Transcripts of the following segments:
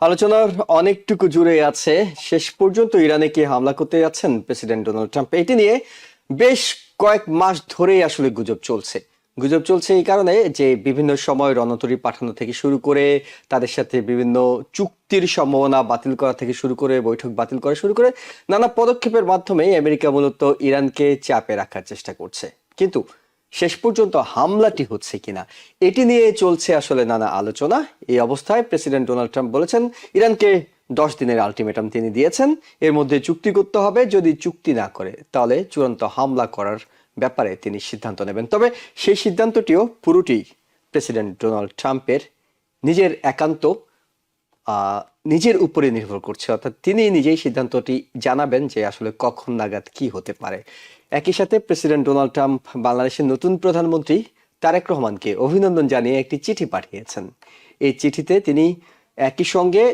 আলোচনার অনেকটুকু জুড়ে আছে। শেষ পর্যন্ত ইরানে কি হামলা করতে যাচ্ছেন প্রেসিডেন্ট ডোনাল্ড ট্রাম্প, এটি নিয়ে বেশ কয়েক মাস ধরেই আসলে গুজব চলছে এই কারণে যে বিভিন্ন সময় রণতরী পাঠানো থেকে শুরু করে তাদের সাথে বিভিন্ন চুক্তির সম্ভাবনা বাতিল করা থেকে শুরু করে বৈঠক বাতিল করা শুরু করে নানা পদক্ষেপের মাধ্যমে আমেরিকা মূলত ইরানকে চাপে রাখার চেষ্টা করছে। কিন্তু শেষ পর্যন্ত হামলাটি হচ্ছে কিনা এটি নিয়ে চলছে আসলে নানা আলোচনা। এই অবস্থায় প্রেসিডেন্ট ডোনাল্ড ট্রাম্প বলেছেন ইরানকে 10 দিনের আলটিমেটাম তিনি দিয়েছেন, এর মধ্যে চুক্তি করতে হবে, যদি চুক্তি না করে তাহলে চূড়ান্ত হামলা করার ব্যাপারে তিনি সিদ্ধান্ত নেবেন। তবে সেই সিদ্ধান্তটিও পুরোটি প্রেসিডেন্ট ডোনাল্ড ট্রাম্পের নিজের একান্ত নিজের উপরে নির্ভর করছে, অর্থাৎ তিনি নিজেই সিদ্ধান্তটি জানাবেন যে আসলে কখন নাগাদ কি হতে পারে। একই সাথে প্রেসিডেন্ট ডোনাল্ড ট্রাম্প বাংলাদেশের নতুন প্রধানমন্ত্রী তারেক রহমানকে অভিনন্দন জানিয়ে একটি চিঠি পাঠিয়েছেন। এই চিঠিতে তিনি একই সঙ্গে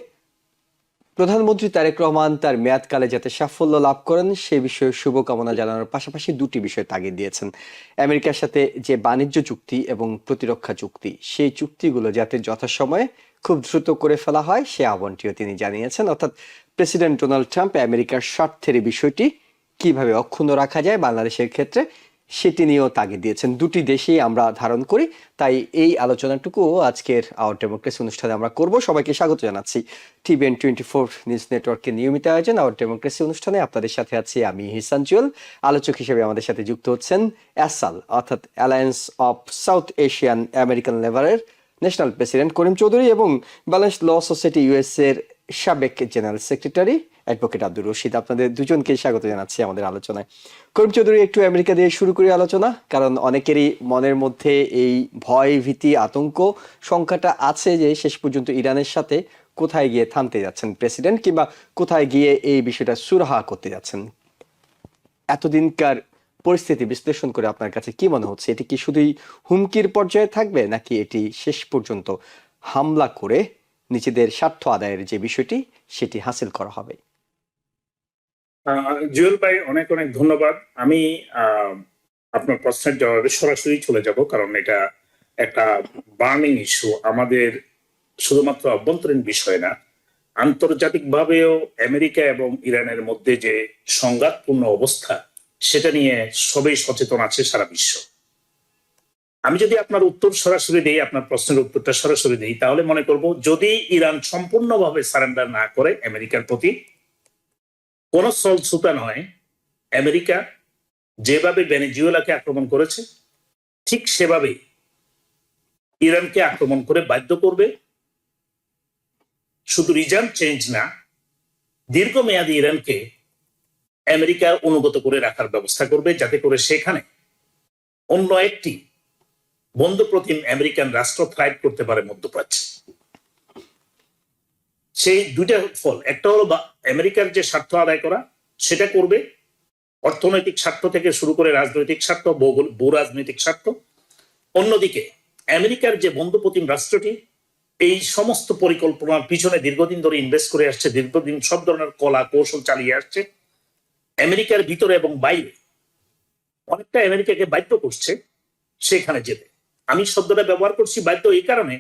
প্রধানমন্ত্রী তারেক রহমান তার মেয়াদকালে যাতে সাফল্য লাভ করেন সে বিষয়ে শুভকামনা জানানোর পাশাপাশি দুটি বিষয় তাগিদ দিয়েছেন। আমেরিকার সাথে যে বাণিজ্য চুক্তি এবং প্রতিরক্ষা চুক্তি, সেই চুক্তিগুলো যাতে যথাসময়ে খুব দ্রুত করে ফেলা হয় সে আহ্বানটিও তিনি জানিয়েছেন। অর্থাৎ প্রেসিডেন্ট ডোনাল্ড ট্রাম্প আমেরিকার স্বার্থের বিষয়টি কিভাবে অক্ষুণ্ণ রাখা যায় বাংলাদেশের ক্ষেত্রে সেটি নিয়েও তাগিদ দিয়েছেন। দুটি দেশেই আমরা ধারণ করি, তাই এই আলোচনাটুকু আজকের আওয়ার ডেমোক্রেসি অনুষ্ঠানে আমরা করব। সবাইকে স্বাগত জানাচ্ছি। TVN24 নিউজ নেটওয়ার্কের নিয়মিত আয়োজন আওয়ার ডেমোক্রেসি অনুষ্ঠানে আপনাদের সাথে আছি আমি হিসান জুয়েল। আলোচক হিসেবে আমাদের সাথে যুক্ত হচ্ছেন অ্যাসাল অর্থাৎ alliance of South Asian American লেবারের ন্যাশনাল প্রেসিডেন্ট করিম চৌধুরী এবং ব্যালেন্স ল সোসাইটি US এর সাবেক general secretary advocate Abdur Rashid. আপনাদের দুজনকে স্বাগত জানাচ্ছি আমাদের আলোচনায়। করিম চৌধুরী, একটু আমেরিকা দিয়ে শুরু করি আলোচনা, কারণ অনেকেরই মনের মধ্যে এই ভয় ভীতি আতঙ্ক সংখ্যাটা আছে যে শেষ পর্যন্ত ইরানের সাথে কোথায় গিয়ে থামতে যাচ্ছেন প্রেসিডেন্ট, কিংবা কোথায় গিয়ে এই বিষয়টা সুরাহা করতে যাচ্ছেন। এতদিনকার পরিস্থিতি বিশ্লেষণ করে আপনার কাছে কি মনে হচ্ছে, এটি কি শুধুই হুমকির পর্যায়ে থাকবে নাকি এটি শেষ পর্যন্ত হামলা করে নিজেদের স্বার্থ আদায়ের যে বিষয়টি সেটি হাসিল করা হবে? জুয়েল ভাই, অনেক অনেক ধন্যবাদ। আমি আপনার প্রশ্নের জবাবে সরাসরি চলে যাব, কারণ এটা একটা বার্নিং ইস্যু। আমাদের শুধুমাত্র অভ্যন্তরীণ বিষয় না, আন্তর্জাতিকভাবেও আমেরিকা এবং ইরানের মধ্যে যে সংঘাতপূর্ণ অবস্থা সেটা নিয়ে সবাই সচেতন আছে সারা বিশ্ব। আমি যদি আপনার উত্তর সরাসরি দেই, আপনার প্রশ্নের উত্তরটা সরাসরি দেই, তাহলে মনে করব যদি ইরান সম্পূর্ণভাবে সারেন্ডার না করে আমেরিকার প্রতি, কোন সলসুতা নয়, আমেরিকা যেভাবে ভেনেজুয়েলাকে আক্রমণ করেছে ঠিক সেভাবেই ইরানকে আক্রমণ করে বাধ্য করবে। শুধু রিজার্ভ চেঞ্জ না, দীর্ঘমেয়াদী ইরানকে আমেরিকা অনুগত করে রাখার ব্যবস্থা করবে, যাতে করে সেখানে অন্য একটি বন্ধুপ্রতিম আমেরিকান রাষ্ট্র থ্রাইভ করতে পারে মধ্যপ্রাচ্যে। সেই দুইটা ফল, একটা হলো আমেরিকার যে স্বার্থ আদায় করা সেটা করবে, অর্থনৈতিক স্বার্থ থেকে শুরু করে রাজনৈতিক স্বার্থ, ভূ রাজনৈতিক স্বার্থ। অন্যদিকে আমেরিকার যে বন্ধুপ্রতিম রাষ্ট্রটি এই সমস্ত পরিকল্পনার পিছনে দীর্ঘদিন ধরে ইনভেস্ট করে আসছে, দীর্ঘদিন সব ধরনের কলা কৌশল চালিয়ে আসছে, আমেরিকার ভিতরে এবং বাইরে অনেকটা আমেরিকাকে বাধ্য করছে সেখানে যেতে। আমি শব্দটা ব্যবহার করছি বাধ্য এই কারণে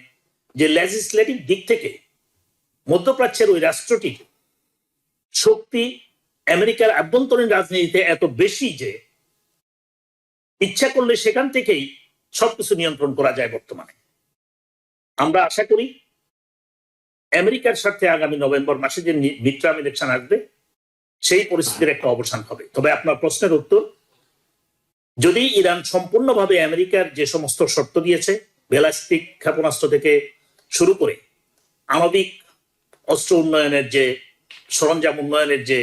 যে লেজিসলেটিভ দিক থেকে মধ্যপ্রাচ্যের ওই রাষ্ট্রটির শক্তি আমেরিকার আভ্যন্তরীণ রাজনীতিতে এত বেশি যে ইচ্ছা করলে সেখান থেকেই সবকিছু নিয়ন্ত্রণ করা যায় বর্তমানে। আমরা আশা করি আমেরিকার সাথে আগামী নভেম্বর মাসে যে মিডটার্ম ইলেকশন আসবে সেই পরিস্থিতির একটা অবসান হবে। তবে আপনার প্রশ্নের উত্তর, যদি ইরান সম্পূর্ণভাবে আমেরিকার যে সমস্ত শর্ত দিয়েছে, ব্যালিস্টিক ক্ষেপণাস্ত্র থেকে শুরু করে আণবিক অস্ত্র উন্নয়নের যে সরঞ্জাম উন্নয়নের যে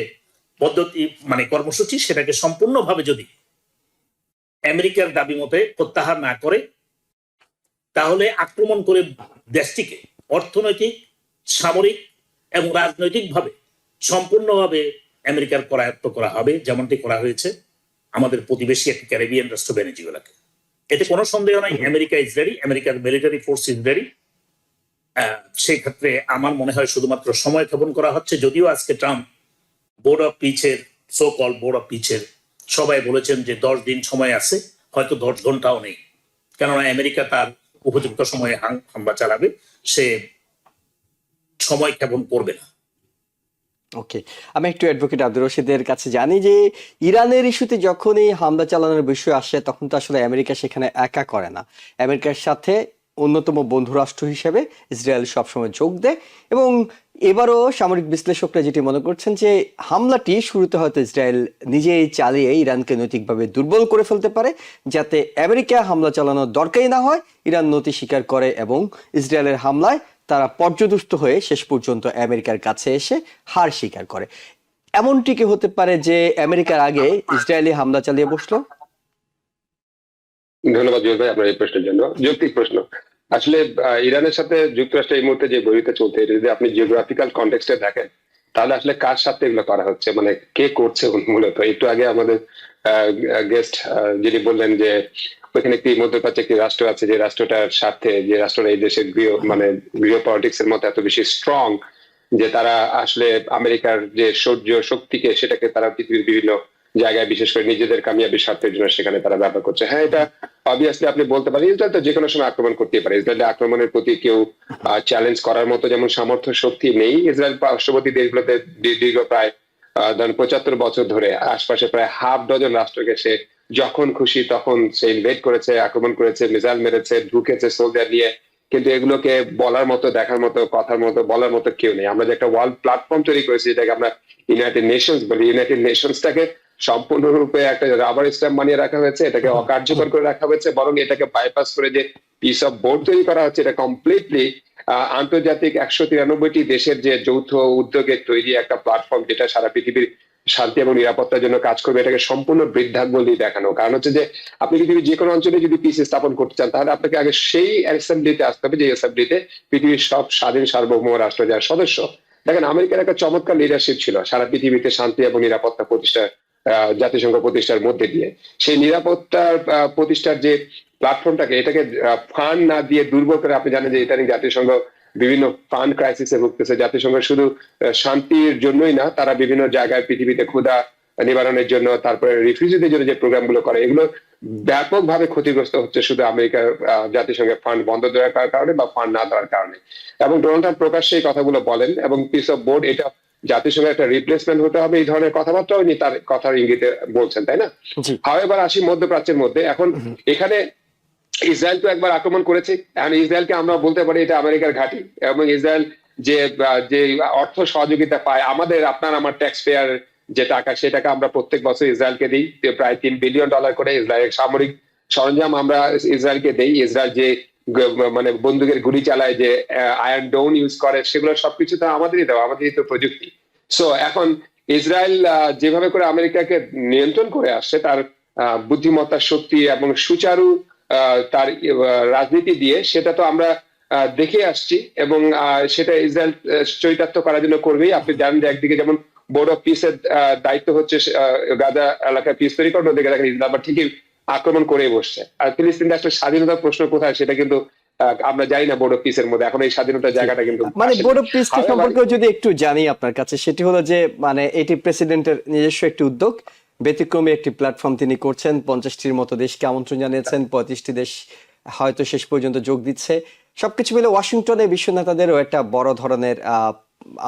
পদ্ধতি মানে কর্মসূচি, সেটাকে সম্পূর্ণভাবে যদি আমেরিকার দাবি মতে প্রত্যাহার না করে, তাহলে আক্রমণ করে দেশটিকে অর্থনৈতিক, সামরিক এবং রাজনৈতিকভাবে সম্পূর্ণভাবে আমেরিকার করায়ত্ত করা হবে, যেমনটি করা হয়েছে আমাদের প্রতিবেশী একটি ক্যারিবিয়ান রাষ্ট্র ভেনেজুয়েলাকে। এতে কোনো সন্দেহ নাই, আমেরিকা ইজ রেডি, আমেরিকার মিলিটারি ফোর্স ইজ রেডি। সেই ক্ষেত্রে আমার মনে হয় শুধুমাত্র সময় ক্ষেপণ করা হচ্ছে। যদিও আজকে ট্রাম্প বোর্ড অফ পিচের সবাই বলেছেন যে 10 দিন সময় আছে, হয়তো 10 ঘন্টাও নেই, কেননা আমেরিকা তার উপযুক্ত সময়ে হামলা চালাবে। সে সময় ক্ষেপণ করবে না। ওকে, আমি একটু অ্যাডভোকেট আব্দুর রশিদের কাছে জানি যে ইরানের ইস্যুতে যখনই হামলা চালানোর বিষয় আসে তখন তো আসলে আমেরিকা সেখানে একা করে না। আমেরিকার সাথে অন্যতম বন্ধু রাষ্ট্র হিসেবে ইসরায়েল সবসময় যোগ দেয় এবং এবারও সামরিক বিশ্লেষকরা যেটি মনে করছেন যে হামলাটি শুরুতে হয়তো ইসরায়েল নিজেই চালিয়ে ইরানকে নৈতিকভাবে দুর্বল করে ফেলতে পারে, যাতে আমেরিকা হামলা চালানোর দরকারই না হয়, ইরান নতি স্বীকার করে এবং ইসরায়েলের হামলায় তারা পর্যদুস্ত হয়ে শেষ পর্যন্ত আমেরিকার কাছে এসে হার স্বীকার করে। এমনটি কি হতে পারে যে আমেরিকার আগে ইসরায়েলি হামলা চালিয়ে বসলো? ধন্যবাদ জুয়েল ভাই আপনার এই প্রশ্নের জন্য। যৌক্তিক প্রশ্ন। আসলে ইরানের সাথে যুক্তরাষ্ট্র এই মুহূর্তে যে বৈরিতা চলছে, এটা যদি আপনি জিওগ্রাফিক্যাল কনটেক্সটে দেখেন তাহলে আসলে কার সাথে এগুলো করা হচ্ছে, মানে কে করছে মূলত। একটু আগে আমাদের গেস্ট যিনি বললেন যে ওইখানে একটি মধ্যপ্রাচ্যে একটি রাষ্ট্র আছে, যে রাষ্ট্রটার স্বার্থে, যে রাষ্ট্রটা এই দেশের গৃহ পলিটিক্স এর মতো এত বেশি স্ট্রং যে তারা আসলে আমেরিকার যে সৌর্য শক্তিকে সেটাকে তারা পৃথিবীর বিভিন্ন জায়গায় বিশেষ করে নিজেদের কামিয়াবি স্বার্থের জন্য সেখানে তারা ব্যবহার করছে। হ্যাঁ, এটা অবভিয়াসলি আপনি বলতে পারেন ইসরায়েল তো যে কোনো সময় আক্রমণ করতে পারে। ইসরায়েলের আক্রমণের প্রতি কেউ চ্যালেঞ্জ করার মতো যেমন সামর্থ্য শক্তি নেই। ইসরায়েল পার্শ্ববর্তী দেশগুলোতে দীর্ঘ প্রায় 75 বছর ধরে আশপাশে প্রায় হাফ ডজন রাষ্ট্রকে সে যখন খুশি তখন সে ইনভেড করেছে, আক্রমণ করেছে, মিসাইল মেরেছে, ঢুকেছে সোলজার নিয়ে। কিন্তু এগুলোকে বলার মতো, দেখার মতো, কথার মতো, বলার মতো কেউ নেই। আমরা যে একটা ওয়ার্ল্ড প্ল্যাটফর্ম তৈরি করেছি যেটাকে আমরা ইউনাইটেড নেশনস বলি, ইউনাইটেড নেশনসটাকে সম্পূর্ণরূপে একটা রাবার স্ট্যাম্প বানিয়ে রাখা হয়েছে, এটাকে অকার্যকর করে রাখা হয়েছে, বরং এটাকে বাইপাস করে যে পিস অফ বোর্ড তৈরি করা হচ্ছে, এটা কমপ্লিটলি আন্তর্জাতিক 193টি দেশের যে যৌথ উদ্যোগে তৈরি একটা প্ল্যাটফর্ম, যেটা সারা পৃথিবীর শান্তি এবং নিরাপত্তার জন্য কাজ করবে। এটাকে সম্পূর্ণ বৃদ্ধাঙ্গুল দিয়ে দেখানো। কারণ হচ্ছে যে আপনি পৃথিবীর যে কোনো অঞ্চলে যদি পিস স্থাপন করতে চান তাহলে আপনাকে আগে সেই অ্যাসেম্বলিতে আসতে হবে, যে অ্যাসেম্বলিতে পৃথিবীর সব স্বাধীন সার্বভৌম রাষ্ট্র যার সদস্য। দেখেন, আমেরিকার একটা চমৎকার লিডারশিপ ছিল সারা পৃথিবীতে শান্তি এবং নিরাপত্তা প্রতিষ্ঠা, জাতিসংঘ প্রতিষ্ঠার মধ্যে দিয়ে। সেই নিরাপত্তার প্রতিষ্ঠার যে প্ল্যাটফর্মটাকে, এটাকে ফান্ড না দিয়ে দুর্বল করে, আপনি জানেন যে ইদানিং জাতিসংঘ বিভিন্ন ফান্ড ক্রাইসিসে ভুগতেছে। জাতিসংঘ শুধু শান্তির জন্যই না, তারা বিভিন্ন জায়গায় পৃথিবীতে ক্ষুধা নিবারণের জন্য, তারপরে রিফিউজিদের জন্য যে প্রোগ্রামগুলো করে, এগুলো ব্যাপকভাবে ক্ষতিগ্রস্ত হচ্ছে শুধু আমেরিকার জাতিসংঘের ফান্ড বন্ধ দেওয়ার কারণে বা ফান্ড না দেওয়ার কারণে। এবং ডোনাল্ড ট্রাম্প প্রকাশ্যে এই কথাগুলো বলেন এবং পিস অফ বোর্ড এটা জাতিসংঘের একটা রিপ্লেসমেন্ট হতে হবে, এই ধরনের কথাবার্তাও উনি তার কথার ইঙ্গিতে বলছেন, তাই না? হাওয়েভার আসি মধ্যপ্রাচ্যের মধ্যে। এখন এখানে ইসরায়েল তো একবার আক্রমণ করেছে, ইসরায়েলকে আমরা বলতে পারি এটা আমেরিকার ঘাঁটি। এবং ইসরায়েল যে যে অর্থ সহযোগিতা পায় আমাদের, আপনার আমার ট্যাক্স পেয়ার যে টাকা, সে টাকা আমরা প্রত্যেক বছর ইসরায়েলকে দিই, প্রায় $3 বিলিয়ন করে। ইসরায়েলের সামরিক সরঞ্জাম আমরা ইসরায়েলকে দেই। ইসরায়েল যে মানে বন্দুকের গুলি চালায়, যে আয়রন ডোন ইউজ করে, সেগুলো সবকিছু তো আমাদেরই দেওয়া, আমাদেরই তো প্রযুক্তি। সো এখন ইসরায়েল যেভাবে করে আমেরিকাকে নিয়ন্ত্রণ করে আসছে, তার বুদ্ধিমত্তার শক্তি এবং সুচারু তার রাজনীতি দিয়ে, সেটা তো আমরা দেখে আসছি এবং সেটা ইসরায়েল চরিতার্থ করার জন্য করবেই। আপনি জানেন যে একদিকে যেমন বোর্ড অফ পিসের দায়িত্ব হচ্ছে গাজা এলাকায় পিস তৈরি করানো, দেখে দেখেন ইসরায়েল আবার ঠিকই আক্রমণ করে বসছে। আর ফিলিস্তিন রাষ্ট্রের স্বাধীনতার প্রশ্ন কোথায় সেটা কিন্তু আমরা জানি না বোর্ড অফ পিসের মধ্যে। এখন এই স্বাধীনতার জায়গাটা কিন্তু মানে বোর্ড অফ পিস সম্পর্কে যদি একটু জানি আপনার কাছে, সেটি হলো যে মানে এটি প্রেসিডেন্টের নিজস্ব একটি উদ্যোগ, ব্যতিক্রমী একটি প্ল্যাটফর্ম তিনি করছেন। 50টির মতো দেশকে আমন্ত্রণ জানিয়েছেন, 35টি দেশ হয়তো শেষ পর্যন্ত যোগ দিচ্ছে। সবকিছু মিলে ওয়াশিংটনে বিশ্ব নেতাদেরও একটা বড় ধরনের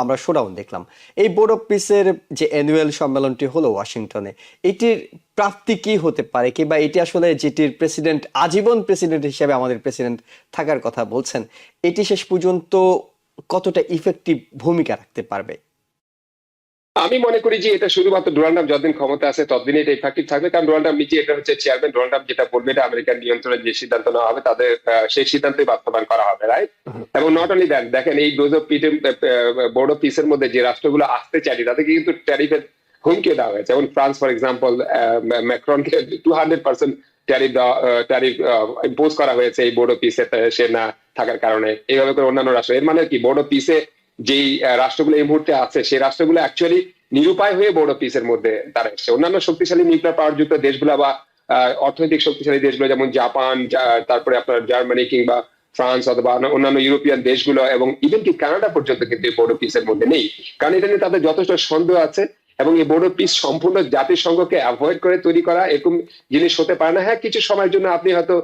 আমরা শোডাউন দেখলাম। এই বোর্ড অফ পিসের যে অ্যানুয়াল সম্মেলনটি হলো ওয়াশিংটনে, এটির প্রাপ্তি কি হতে পারে, কিংবা এটি আসলে যেটির প্রেসিডেন্ট আজীবন প্রেসিডেন্ট হিসেবে আমাদের প্রেসিডেন্ট থাকার কথা বলছেন, এটি শেষ পর্যন্ত কতটা ইফেক্টিভ ভূমিকা রাখতে পারবে? আমি মনে করি যে এটা শুধুমাত্র ডোনাল্ড ট্রাম্প যতদিন ক্ষমতা আছে ততদিন এটা ইফেক্টিভ থাকবে। কারণ ডোনাল্ড ট্রাম্প নিজে এটা হচ্ছে চেয়ারম্যান। ডোনাল্ড ট্রাম্প যেটা বলবে এটা আমেরিকার নিয়ন্ত্রণে যে সিদ্ধান্ত নেওয়া হবে, তাদের সেই সিদ্ধান্তই বাস্তবায়ন করা হবে, রাইট? এবং নট অনলি দ্যাট, দেখেন এই বোর্ড অফ পিসের মধ্যে যে রাষ্ট্রগুলো আসতে চাইনি তাদেরকে কিন্তু ট্যারিফের হুমকি দেওয়া হয়েছে। যেমন ফ্রান্স ফর এক্সাম্পল, ম্যাক্রনকে 200% ট্যারিফ ইম্পোজ করা হয়েছে এই বোর্ড অফ পিসে সে না থাকার কারণে। এইভাবে করে অন্যান্য রাষ্ট্র, এর মানে কি বোর্ড অফ পিসে যেই রাষ্ট্রগুলো এই মুহূর্তে আছে সেই রাষ্ট্রগুলো অ্যাকচুয়ালি নিরুপায় হয়ে বোর্ড অফ পিসের মধ্যে তারা এসছে। অন্যান্য শক্তিশালী নিউক্লিয়ার পাওয়ার যুক্ত দেশগুলো বা অর্থনৈতিক শক্তিশালী দেশগুলো যেমন জাপান, তারপরে আপনার জার্মানি কিংবা ফ্রান্স অথবা অন্যান্য ইউরোপিয়ান দেশগুলো এবং ইভেন কি কানাডা পর্যন্ত কিন্তু এই বোর্ড অফ পিসের মধ্যে নেই। কারণ এটা নিয়ে তাদের যথেষ্ট সন্দেহ আছে এবং এই বোর্ড অফ পিস সম্পূর্ণ জাতিসংঘকে অ্যাভয়েড করে তৈরি করা এরকম জিনিস হতে পারে না। হ্যাঁ, কিছু সময়ের জন্য আপনি হয়তো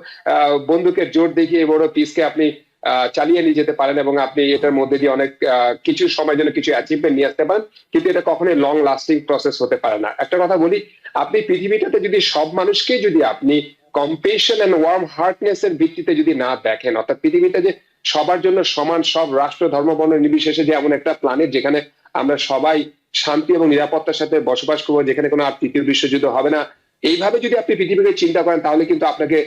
বন্দুকের জোর দেখিয়ে এই বোর্ড অফ পিসকে আপনি চালিয়ে নিয়ে যেতে পারেন এবং আপনি এটার মধ্যে দিয়ে অনেক কিছু সময়ের জন্য কিছু অ্যাচিভমেন্ট নিয়ে আসতে পারেন, কিন্তু এটা কখনোই লং লাস্টিং প্রসেস হতে পারে না। একটা কথা বলি, আপনি পৃথিবীটাতে যদি সব মানুষকে যদি আপনি কম্পেশন এন্ড ওয়ার্ম হার্টনেস এর ভিত্তিতে যদি না দেখেন, অর্থাৎ পৃথিবীতে যে সবার জন্য সমান, সব রাষ্ট্র ধর্ম বর্ণ নির্বিশেষে যে এমন একটা প্ল্যানেট যেখানে আমরা সবাই শান্তি এবং নিরাপত্তার সাথে বসবাস করবো, যেখানে কোনো আর তৃতীয় বিশ্বযুদ্ধ হবে না, এইভাবে যদি আপনি পৃথিবীকে চিন্তা করেন, তাহলে কিন্তু আপনাকে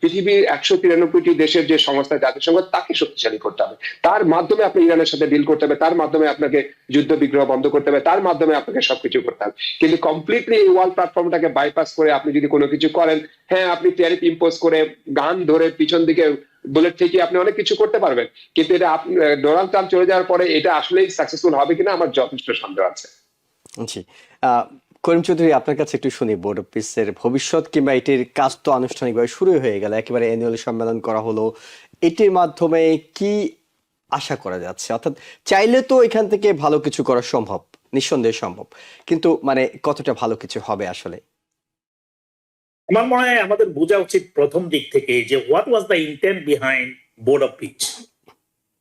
পৃথিবীর 193টি দেশের যে সংস্থা জাতিসংঘ তাকে শক্তিশালী করতে হবে। তার মাধ্যমে আপনি ইরানের সাথে ডিল করতে হবে, তার মাধ্যমে আপনাকে যুদ্ধ বিগ্রহ বন্ধ করতে হবে, তার মাধ্যমে আপনাকে সবকিছু করতে হবে। কিন্তু কমপ্লিটলি এই ওয়ার্ল্ড প্ল্যাটফর্মটাকে বাইপাস করে আপনি যদি কোনো কিছু করেন, হ্যাঁ আপনি ট্যারিফ ইম্পোজ করে গান ধরে পিছন দিকে বুলেট থেকে আপনি অনেক কিছু করতে পারবেন, কিন্তু এটা ডোনাল্ড ট্রাম্প চলে যাওয়ার পরে এটা আসলেই সাকসেসফুল হবে কিনা আমার যথেষ্ট সন্দেহ আছে। জি, করিম চৌধুরী, আপনার কাছে একটু শুনি, বোর্ড অফ পিসের ভবিষ্যৎ কিংবা এটির কাজ তো আনুষ্ঠানিকভাবে শুরু হয়ে গেল, একেবারে অ্যানুয়াল সম্মেলন করা হলো, এটির মাধ্যমে কি আশা করা যাচ্ছে? অর্থাৎ চাইলে তো এখান থেকে ভালো কিছু করা সম্ভব, নিঃসন্দেহে সম্ভব, কিন্তু মানে কতটা ভালো কিছু হবে আসলে? আমার মনে হয় আমাদের বোঝা উচিত প্রথম দিক থেকে যে what was the intent behind board of piece.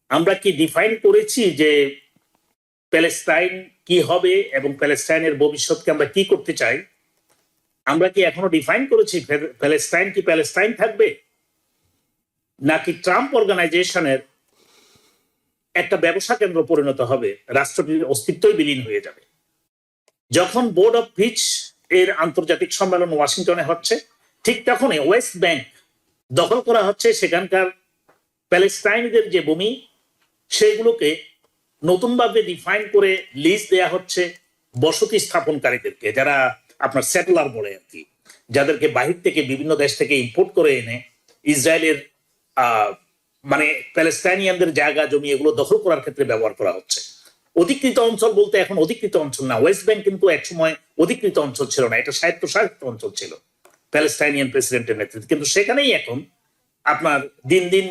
আমরা কি ডিফাইন করেছি যে প্যালেস্টাইন কি হবে এবং প্যালেস্টাইনের ভবিষ্যৎকে আমরা কি করতে চাই? আমরা কি এখনো ডিফাইন করেছি প্যালেস্টাইন কি প্যালেস্টাইন থাকবে, নাকি ট্রাম্প অর্গানাইজেশনের একটা ব্যবসা কেন্দ্র পরিণত হবে, রাষ্ট্রটির অস্তিত্বই বিলীন হয়ে যাবে? যখন বোর্ড অফ পিস এর আন্তর্জাতিক সম্মেলন ওয়াশিংটনে হচ্ছে, ঠিক তখনই ওয়েস্ট ব্যাংক দখল করা হচ্ছে, সেখানকার প্যালেস্টাইনিদের যে ভূমি সেগুলোকে নতুনভাবে ডিফাইন করে লিজ দেয়া হচ্ছে বসতি স্থাপনকারীদেরকে, যারা আপনার সেটেলার বলে আর কি, যাদেরকে বাহির থেকে বিভিন্ন দেশ থেকে ইম্পোর্ট করে এনে ইসরায়েলের মানে প্যালেস্টাইনিয়ানদের জায়গা জমি এগুলো দখল করার ক্ষেত্রে ব্যবহার করা হচ্ছে। অধিকৃত অঞ্চল বলতে এখন অধিকৃত অঞ্চল না, ওয়েস্ট ব্যাংক কিন্তু একসময় অধিকৃত অঞ্চল ছিল না, এটা স্বায়ত্তশাসিত অঞ্চল ছিল প্যালেস্টাইনিয়ান প্রেসিডেন্টের নেতৃত্বে। কিন্তু সেখানেই এখন আপনার দিন দিন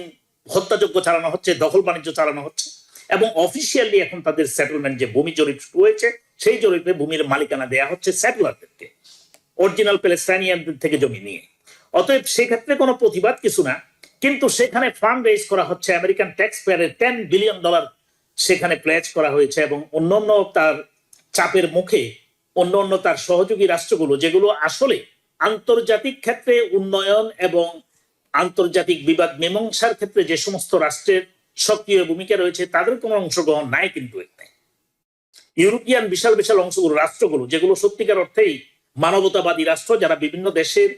হত্যাযজ্ঞ চালানো হচ্ছে, দখল বাণিজ্য চালানো হচ্ছে, এবং অফিসিয়ালি এখন তাদের সেটেলমেন্ট যে ভূমি জরিপ শুরু হয়েছে, সেই জরিপে ভূমির মালিকানা দেয়া হচ্ছে সেটেলারদেরকে, অরিজিনাল প্যালেস্টাইনিয়ানদের থেকে জমি নিয়ে। অতএব সেক্ষেত্রে কোনো প্রতিবাদ কিছু না, কিন্তু সেখানে ফান্ড রেজ করা হচ্ছে, আমেরিকান ট্যাক্স পেয়ারের $10 বিলিয়ন সেখানে প্লেজ করা হয়েছে, এবং অন্যান্য তার চাপের মুখে অন্যান্য তার সহযোগী রাষ্ট্রগুলো, যেগুলো আসলে আন্তর্জাতিক ক্ষেত্রে উন্নয়ন এবং আন্তর্জাতিক বিবাদ মীমাংসার ক্ষেত্রে যে সমস্ত রাষ্ট্রের সক্রিয় ভূমিকা রয়েছে, তাদের কোনো অংশগ্রহণ নাই। কিন্তু ইউরোপিয়ান বিশাল বিশাল অংশগুলো, রাষ্ট্রগুলো যেগুলো সত্যিকার অর্থেই মানবতাবাদী রাষ্ট্র, যারা বিভিন্ন দেশের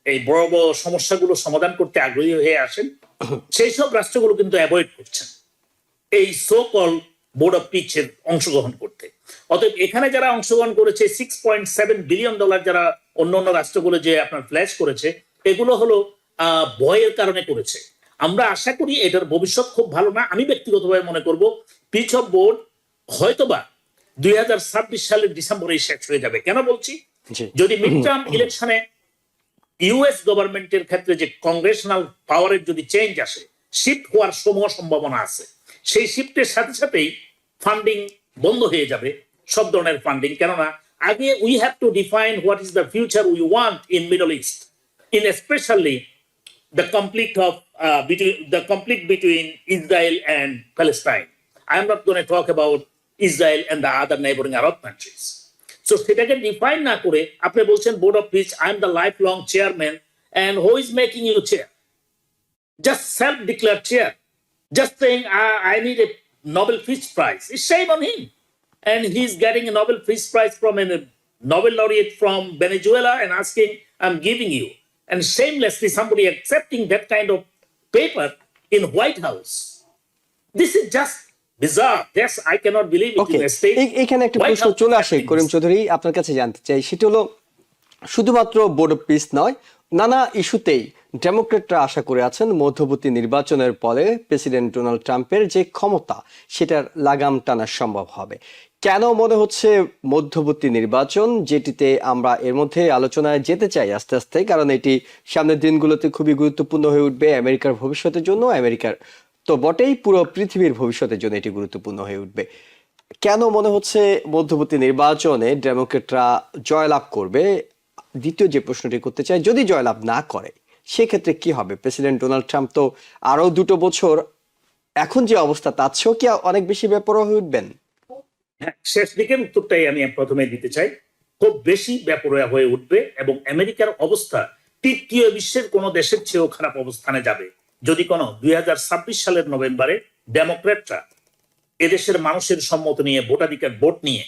এই বড় বড় সমস্যাগুলো সমাধান করতে আগ্রহী হয়ে আসেন, সেই সব রাষ্ট্রগুলো কিন্তু অ্যাভয়েড করছেন এই সো কল বোর্ড অফ পিসের অংশগ্রহণ করতে। অতএব এখানে যারা অংশগ্রহণ করেছে $6.7 বিলিয়ন, যারা অন্য অন্য রাষ্ট্রগুলো যে আপনার ফ্ল্যাশ করেছে, এগুলো হলো ভয়ের কারণে করেছে। আমরা আশা করি এটার ভবিষ্যৎ খুব ভালো না। আমি ব্যক্তিগতভাবে মনে করব পিস অফ বোর্ড হয়তোবা 2026 সালের ডিসেম্বরেই শেষ হয়ে যাবে। কেন বলছি? যদি মিড টার্ম ইলেকশনে ইউএস গভর্নমেন্টের ক্ষেত্রে যে কংগ্রেশনাল পাওয়ারের যদি চেঞ্জ আসে, শিফট হওয়ার সমূহ সম্ভাবনা আছে, সেই শিফটের সাথে সাথেই ফান্ডিং বন্ধ হয়ে যাবে, সব ধরনের ফান্ডিং। কেননা আগে we have to define what is the future we want in middle east, in specially the conflict between Israel and Palestine. I am not going to talk about Israel and the other neighboring Arab countries. So সেটাকে define না করে আপনি বলছেন board of piece, I am the lifelong chairman, and who is making you chair? Just self-declared chair, just saying I need a Nobel Peace Prize. It's shame on him, and he's getting a Nobel Peace Prize from a Nobel laureate from Venezuela and asking, I'm giving you. And shamelessly somebody accepting that kind of paper in White House. This is just bizarre. Yes, I cannot believe it in a state. এখানে একটা প্রশ্ন চলে আসে করিম চৌধুরী, আপনার কাছে জানতে চাই, সেটা হলো শুধুমাত্র বোর্ড অফ পিস নয়, নানা ইস্যুতেই ডেমোক্রেটরা আশা করে আছেন মধ্যবর্তী নির্বাচনের পরে প্রেসিডেন্ট ডোনাল্ড ট্রাম্পের যে ক্ষমতা, সেটার লাগাম টানা সম্ভব হবে। কেন মনে হচ্ছে মধ্যবর্তী নির্বাচন, যেটিতে আমরা এর মধ্যে আলোচনায় যেতে চাই আস্তে আস্তে, কারণ এটি সামনের দিনগুলোতে খুবই গুরুত্বপূর্ণ হয়ে উঠবে আমেরিকার ভবিষ্যতের জন্য, আমেরিকার তো বটেই, পুরো পৃথিবীর ভবিষ্যতের জন্য এটি গুরুত্বপূর্ণ হয়ে উঠবে। কেন মনে হচ্ছে মধ্যবর্তী নির্বাচনে ডেমোক্রেটরা জয়লাভ করবে? দ্বিতীয় যে প্রশ্নটি করতে চাই, যদি জয়লাভ না করে সেক্ষেত্রে কি হবে? প্রেসিডেন্ট ডোনাল্ড ট্রাম্প তো আরো 2 বছর এখন যে অবস্থা তার চেয়েও কি অনেক বেশি বেপরোয়া হয়ে উঠবেন? হ্যাঁ, শেষ দিকের উত্তরটাই আমি প্রথমে দিতে চাই। খুব বেশি বেপরোয়া হয়ে উঠবে এবং আমেরিকার অবস্থা তৃতীয় বিশ্বের কোন দেশের চেয়েও খারাপ অবস্থানে যাবে যদি কোন 2026 সালের নভেম্বরে ডেমোক্র্যাটরা এদেশের মানুষের সম্মত নিয়ে ভোটাধিকার ভোট নিয়ে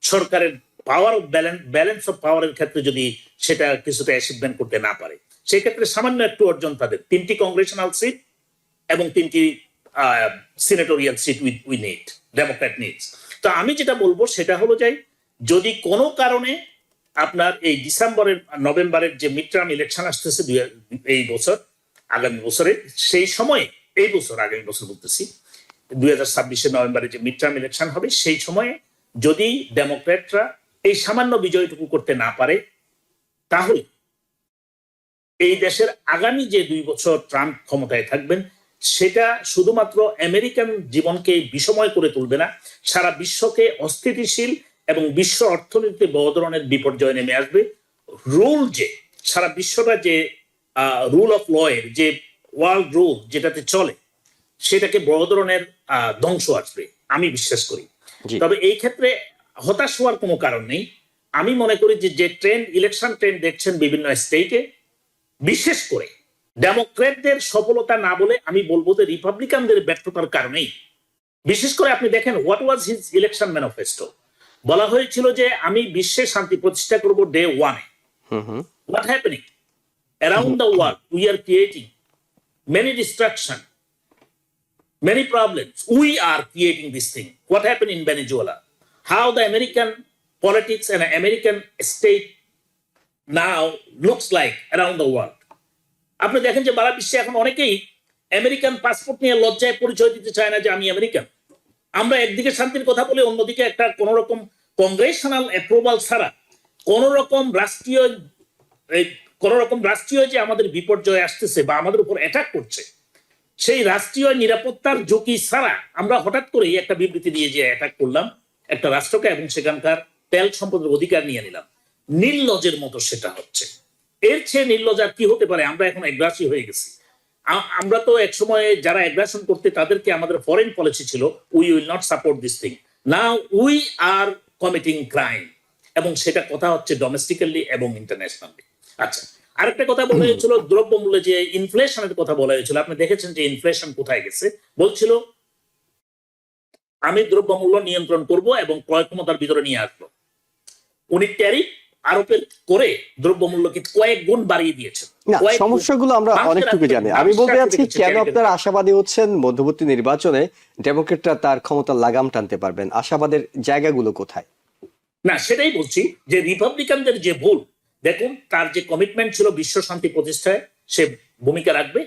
সরকারের পাওয়ার অফ ব্যালেন্স অফ পাওয়ারের ক্ষেত্রে যদি সেটা কিছুটা অ্যাচিভমেন্ট করতে না পারে, সেক্ষেত্রে সামান্য একটু অর্জন তাদের 3টি কংগ্রেশনাল সিট এবং 3টি senatorial seat we need, democrat needs. তো আমি যেটা বলবো সেটা হলো যে যদি কোনো কারণে আপনার এই নভেম্বরের যে মিড টার্ম ইলেকশন আসতেছে এই বছর আগামী বছরে, সেই সময়ে এই বছর আগামী বছর বলতেছি 2026 নভেম্বরে যে মিড টার্ম ইলেকশন হবে, সেই সময়ে যদি ডেমোক্র্যাটরা এই সামান্য বিজয়টুকু করতে না পারে, তাহলে এই দেশের আগামী যে 2 বছর ট্রাম্প ক্ষমতায় থাকবেন সেটা শুধুমাত্র আমেরিকান জীবনকে বিষময় করে তুলবে না, সারা বিশ্বকে অস্থিতিশীল এবং বিশ্ব অর্থনীতিতে বড় ধরনের বিপর্যয় নেমে আসবে। সারা বিশ্বটা যে রুল অফ ল এর যে ওয়ার্ল্ড রুল যেটাতে চলে, সেটাকে বড় ধরনের ধ্বংস আসবে আমি বিশ্বাস করি। তবে এই ক্ষেত্রে হতাশ হওয়ার কোনো কারণ নেই। আমি মনে করি যে ট্রেন্ড, ইলেকশন ট্রেন্ড দেখছেন বিভিন্ন স্টেটে, বিশেষ করে ডেমোক্র্যাটদের সফলতা না বলে আমি বলবো যে রিপাবলিকানদের ব্যর্থতার কারণেই। বিশেষ করে আপনি দেখেন what was his election manifesto. বলা হয়েছিল যে আমি বিশ্বে শান্তি প্রতিষ্ঠা করব ডে 1-এ। What happening around the world? We are creating many destruction, many problems. We are creating this thing. What happened in Venezuela? How the American politics and American state now looks like around the world. আপনি দেখেন যে সারা বিশ্বে এখন অনেকেই American passport নিয়ে লজ্জায় পরিচয় দিতে চায় না যে আমি আমেরিকান। আমরা একদিকে শান্তির কথা বলে অন্যদিকে একটা কোন রকম কংগ্রেশনাল অ্যাপ্রুভাল ছাড়া কোন রকম রাষ্ট্রীয় যে আমাদের বিপর্যয় আসতেছে বা আমাদের উপর অ্যাটাক করছে, সেই রাষ্ট্রীয় নিরাপত্তার ঝুঁকি ছাড়া আমরা হঠাৎ করেই একটা বিবৃতি দিয়ে যে অ্যাটাক করলাম একটা রাষ্ট্রকে এবং সেখানকার তেল সম্পদের অধিকার নিয়ে নিলাম। নির্লজ্জের মতো সেটা হচ্ছে। এর চেয়ে নির্লজ্জ আর কি হতে পারে? আমরা এখন অ্যাগ্রাসী হয়ে গেছি। আমরা তো এক সময় যারা অ্যাগ্রাসন করতে তাদেরকে আমাদের ফরেন পলিসি ছিল we will not support this thing, now we are committing crime, এবং সেটা কথা হচ্ছে ডোমেস্টিক্যালি এবং ইন্টারন্যাশনালি। আচ্ছা, আরেকটা কথা বলা হয়েছিল দ্রব্যমূল্যে যে ইনফ্লেশনের কথা বলা হয়েছিল, আপনি দেখেছেন যে ইনফ্লেশন কোথায় গেছে। বলছিল আমি দ্রব্যমূল্য নিয়ন্ত্রণ করব এবং ক্রয় ক্ষমতার ভিতরে নিয়ে আসবো। উনি ট্যারিফ আরোপের করে দ্রব্যমূল্যকে কয়েক গুণ বাড়িয়ে দিয়েছেন। না, সমস্যাগুলো আমরা অনেকটুকু জানি। আমি বলতে চাচ্ছি কেন আপনারা আশাবাদী হচ্ছেন মধ্যবর্তী নির্বাচনে ডেমোক্রেটরা তার ক্ষমতার লাগাম টানতে পারবেন? আশাবাদের জায়গাগুলো কোথায়? না, সেটাই বলছি যে রিপাবলিকানদের যে ভুল, দেখুন তার যে কমিটমেন্ট ছিল বিশ্ব শান্তি প্রতিষ্ঠায় সে ভূমিকা রাখবে।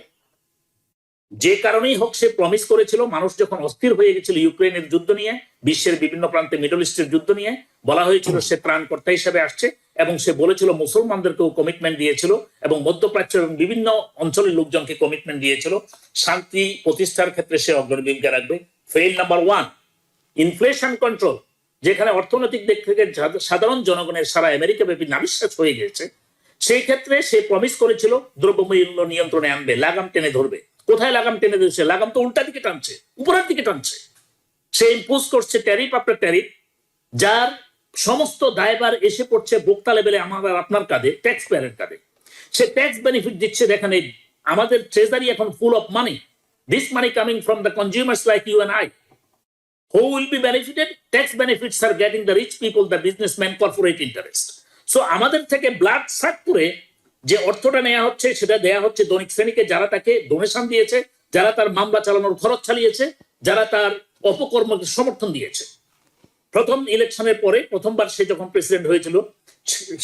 যে কারণেই হোক সে প্রমিস করেছিল, মানুষ যখন অস্থির হয়ে গেছিল ইউক্রেনের যুদ্ধ নিয়ে, বিশ্বের বিভিন্ন প্রান্তে মিডল ইস্টের যুদ্ধ নিয়ে, বলা হয়েছিল সে ত্রাণকর্তা হিসেবে আসছে এবং সে বলেছিল মুসলমানদেরকেও কমিটমেন্ট দিয়েছিল এবং মধ্যপ্রাচ্য এবং বিভিন্ন অঞ্চলের লোকজনকে কমিটমেন্ট দিয়েছিল শান্তি প্রতিষ্ঠার ক্ষেত্রে সে অগ্রণী ভূমিকা রাখবে। ফেইল নাম্বার 1, ইনফ্লেশন কন্ট্রোল, যেখানে অর্থনৈতিক দিক থেকে সাধারণ জনগণের সারা আমেরিকা ব্যাপী নাবিশ্বাস হয়ে গেছে, সেই ক্ষেত্রে সে প্রমিস করেছিল দ্রব্যমূল্য নিয়ন্ত্রণে আনবে, লাগাম টেনে ধরবে। কোথায় লাগাম টেনে ধরছে? লাগাম তো উল্টা দিকে টানছে, উপরের দিকে টানছে। সে ইম্পোজ করছে ট্যারিফ আপনার ট্যারিফ, যার সমস্ত দায়ভার এসে পড়ছে ভোক্তা লেভেলে আমাদের আপনার কাঁধে, ট্যাক্স পেয়ারের কাঁধে। সে ট্যাক্স বেনিফিট দিচ্ছে। দেখেন আমাদের ট্রেজারি এখন full of money, this money coming from the consumers like you and I. Who will be benefited? Tax benefits are getting the rich people, the businessmen, corporate interest. So আমাদের থেকে blood সাক করে যে অর্থটা নেওয়া হচ্ছে সেটা দেয়া হচ্ছে ধনিক শ্রেণীকে, যারা তাকে ডোনেশন দিয়েছে, যারা তার মামলা চালানোর খরচ চালিয়েছে, যারা তার অপকর্মকে সমর্থন দিয়েছে। প্রথম ইলেকশনের পরে প্রথমবার সে যখন প্রেসিডেন্ট হয়েছিল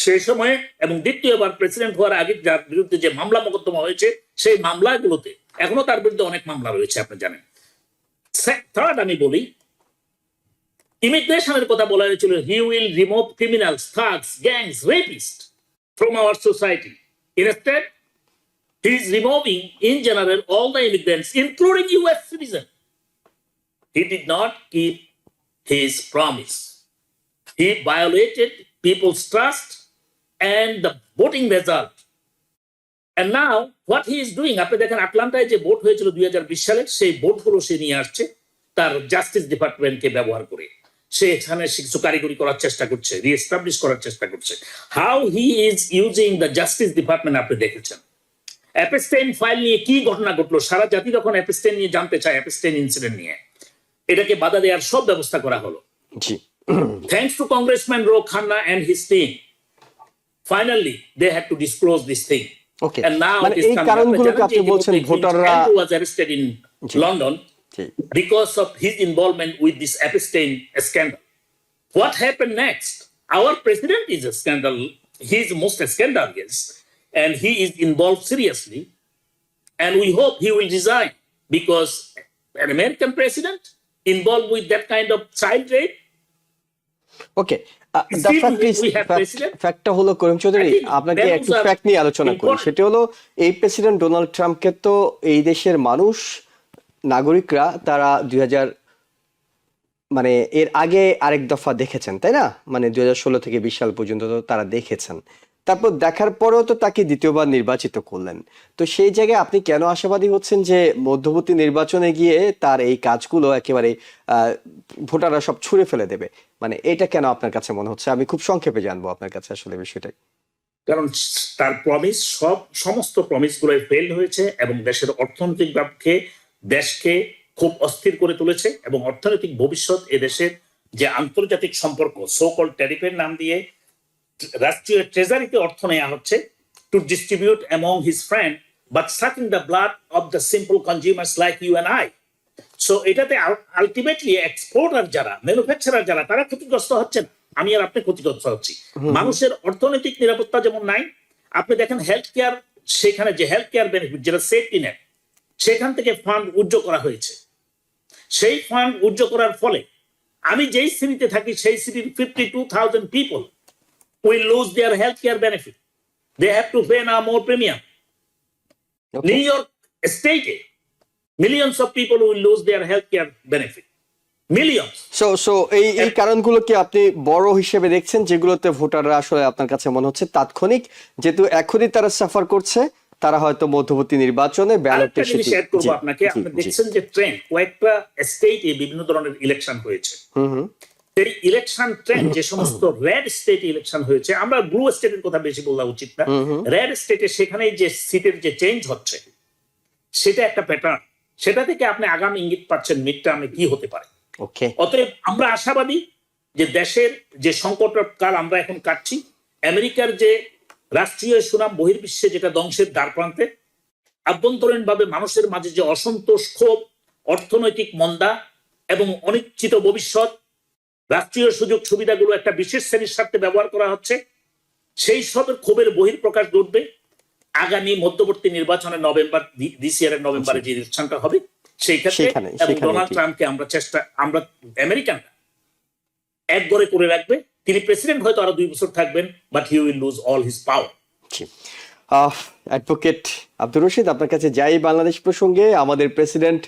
সেই সময়ে এবং দ্বিতীয়বার প্রেসিডেন্ট হওয়ার আগে যার বিরুদ্ধে যে মামলা মোকদ্দমা হয়েছে, সেই মামলাগুলোতে এখনো তার বিরুদ্ধে অনেক মামলা রয়েছে, আপনি জানেন। থার্ড আমি বলি, ইমিগ্রেশনের কথা বলা হয়েছিল he will remove criminals, Thugs, gangs, rapist from our society. Instead he is removing in general all the immigrants including US citizen. He did not keep his promise. He violated people's trust and the voting result And now what he is doing, আপনি দেখেন আটলান্টায় যে vote হয়েছিল 2020 সালে, সেই ভোটগুলো সে নিয়ে আসছে তার justice ডিপার্টমেন্টকে ব্যবহার করে। সে এখানে কিছু কারিগরি করার চেষ্টা করছে, রিএস্টাবলিশ করার চেষ্টা করছে। How he is using the justice department আপনি দেখেছেন। অ্যাপস্টেইন ফাইল নিয়ে কি ঘটনা ঘটলো, সারা জাতি যখন অ্যাপস্টেইন নিয়ে জানতে চায়, অ্যাপস্টেইন ইনসিডেন্ট নিয়ে, এটাকে বাধা দেওয়ার সব ব্যবস্থা করা হলো। জি, Thanks to Congressman Ro Khanna and his team, finally they had to disclose this thing. Okay, And now মানে it is এই coming. কারণগুলোকে আপনি বলছেন ভোটাররা Andrew was arrested in London G, because of his involvement with this Epstein scandal. What happened next? Our president is a scandal. He is most scandalous, and he is involved seriously. And we hope he will resign, because an American president involved with that kind of child rape. Okay, Still we have president. ফ্যাক্টটা হলো Karim Chowdhury, I think আপনাকে values একটু are fact নিয়ে আলোচনা করি। important. সেটা হলো এই president Donald ট্রাম্পকে তো এই দেশের মানুষ, নাগরিকরা তারা 2000 মানে এর আগে আরেক দফা দেখেছেন, তাই না? মানে 2016 থেকে 20 সাল পর্যন্ত তো তারা দেখেছেন। তারপর দেখার পরেও তো তাকে দ্বিতীয়বার নির্বাচিত করলেন। তো সেই জায়গায় আপনি কেন আশাবাদী হচ্ছেন যে মধ্যবর্তী নির্বাচনে গিয়ে তার এই কাজগুলো একেবারে ভোটাররা সব ছুঁড়ে ফেলে দেবে? মানে এটা কেন আপনার কাছে মনে হচ্ছে? আমি খুব সংক্ষেপে জানবো আপনার কাছে আসলে বিষয়টা। কারণ তার প্রমিস, সমস্ত প্রমিস গুলোই ফেল হয়েছে এবং দেশের অর্থনৈতিক ভাবকে, দেশকে খুব অস্থির করে তুলেছে, এবং অর্থনৈতিক ভবিষ্যৎ এদেশের যে আন্তর্জাতিক সম্পর্ক, সো-কল্ড ট্যারিফের নাম দিয়ে রাষ্ট্রীয় ট্রেজারিতে অর্থ নেওয়া হচ্ছে to distribute among his friend, but sucking the blood of the simple consumers like you and I. So এটাতে আলটিমেটলি এক্সপোর্টার যারা, ম্যানুফ্যাকচারার যারা, তারা ক্ষতিগ্রস্ত হচ্ছেন, আমি আর আপনি ক্ষতিগ্রস্ত হচ্ছি। মানুষের অর্থনৈতিক নিরাপত্তা যেমন নাই, আপনি দেখেন হেলথ কেয়ার, সেখানে যে হেলথ কেয়ার বেনিফিট, যেটা সেফটি নেট, সেখান থেকে ফান্ড উজ্জ্ব করা হয়েছে। সেই ফান্ড উজ্জ্ব করার ফলে আমি যেই সিটিতে থাকি, সেই সিটির 52,000 people will lose their healthcare benefit. They have to pay now more premium. Okay. New York State, millions of people will lose their healthcare benefit. Millions. So এই কারণগুলো কি আপনি বড় হিসেবে দেখছেন, যেগুলোতে ভোটাররা আসলে আপনার কাছে মনে হচ্ছে তাৎক্ষণিক, যেহেতু এখনই তারা সাফার করছে, তারা হয়তো মধ্যবর্তী নির্বাচনে আরেকটা জিনিস অ্যাড করবো আপনাকে, আপনি দেখছেন যে ট্রেন্ড, কয়েকটা স্টেটে বিভিন্ন ধরনের ইলেকশন হয়েছে। সেই ইলেকশন ট্রেন্ড, যে সমস্ত রেড স্টেট ইলেকশন হয়েছে, আমরা ব্লু স্টেটের কথা বেশি বলা উচিত না, রেড স্টেটে সেখানে যে সিটের যে চেঞ্জ হচ্ছে, সেটা একটা প্যাটার্ন। সেটা থেকে আপনি আগামী ইঙ্গিত পাচ্ছেন মিড টার্মে কি হতে পারে। অতএব আমরা আশাবাদী যে দেশের যে সংকট কাল আমরা এখন কাটছি, আমেরিকার যে রাষ্ট্রীয় সুনাম বহির্বিশ্বে যেটা ধ্বংসের দ্বার প্রান্তে, আভ্যন্তরীণ ভাবে মানুষের মাঝে যে অসন্তোষ, ক্ষোভ, অর্থনৈতিক মন্দা এবং অনিশ্চিত ভবিষ্যৎ, রাষ্ট্রীয় সুযোগ সুবিধাগুলো একটা বিশেষ শ্রেণীর স্বার্থে ব্যবহার করা হচ্ছে, সেই সবের ক্ষোভের বহিঃপ্রকাশ ঘটবে আগামী মধ্যবর্তী নির্বাচনে, নভেম্বর, দিস ইয়ারের নভেম্বরে যে ইলেকশনটা হবে সেই ক্ষেত্রে। এবং ডোনাল্ড ট্রাম্পকে আমরা আমেরিকানরা এক গড়ে করে রাখবে। তিনি প্রেসিডেন্ট হয়তো আরো 2 বছর থাকবেন, but he will lose all his power. Advocate Abdur Rashid, আপনার কাছে যাই বাংলাদেশ প্রসঙ্গে, আমাদের প্রেসিডেন্ট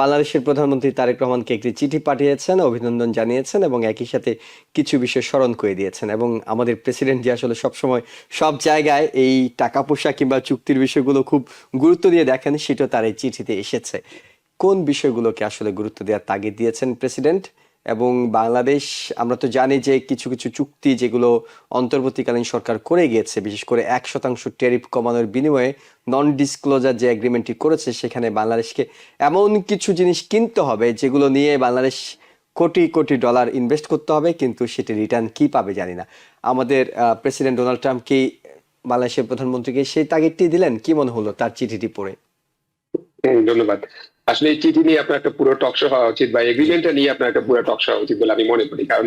বাংলাদেশের প্রধানমন্ত্রী তারেক রহমানকে একটি চিঠি পাঠিয়েছেন, অভিনন্দন জানিয়েছেন এবং একই সাথে কিছু বিষয় স্মরণ করে দিয়েছেন। এবং আমাদের প্রেসিডেন্ট যে আসলে সবসময় সব জায়গায় এই টাকা পয়সা কিংবা চুক্তির বিষয়গুলো খুব গুরুত্ব দিয়ে দেখেন, সেটা তার এই চিঠিতে এসেছে। কোন বিষয়গুলোকে আসলে গুরুত্ব দেওয়ার তাগিদ দিয়েছেন প্রেসিডেন্ট? এবং বাংলাদেশ, আমরা তো জানি যে কিছু কিছু চুক্তি যেগুলো অন্তর্বর্তীকালীন সরকার করে গিয়েছে, বিশেষ করে 1% ট্যারিফ কমানোর বিনিময়ে নন ডিসক্লোজার যে এগ্রিমেন্টটি করেছে, সেখানে বাংলাদেশকে এমন কিছু জিনিস কিনতে হবে যেগুলো নিয়ে বাংলাদেশ কোটি কোটি ডলার ইনভেস্ট করতে হবে, কিন্তু সেটি রিটার্ন কি পাবে জানি না। আমাদের প্রেসিডেন্ট ডোনাল্ড ট্রাম্প কি বাংলাদেশের প্রধানমন্ত্রীকে সেই তাগিদটি দিলেন? কি মনে হলো তার চিঠিটি পড়ে? ধন্যবাদ। আসলে এই চিঠি নিয়ে আপনার একটা পুরো টক শো হওয়া উচিত, বা এগ্রিমেন্টটা নিয়ে আপনার একটা পুরো টক শো হওয়া উচিত বলে আমি মনে করি। কারণ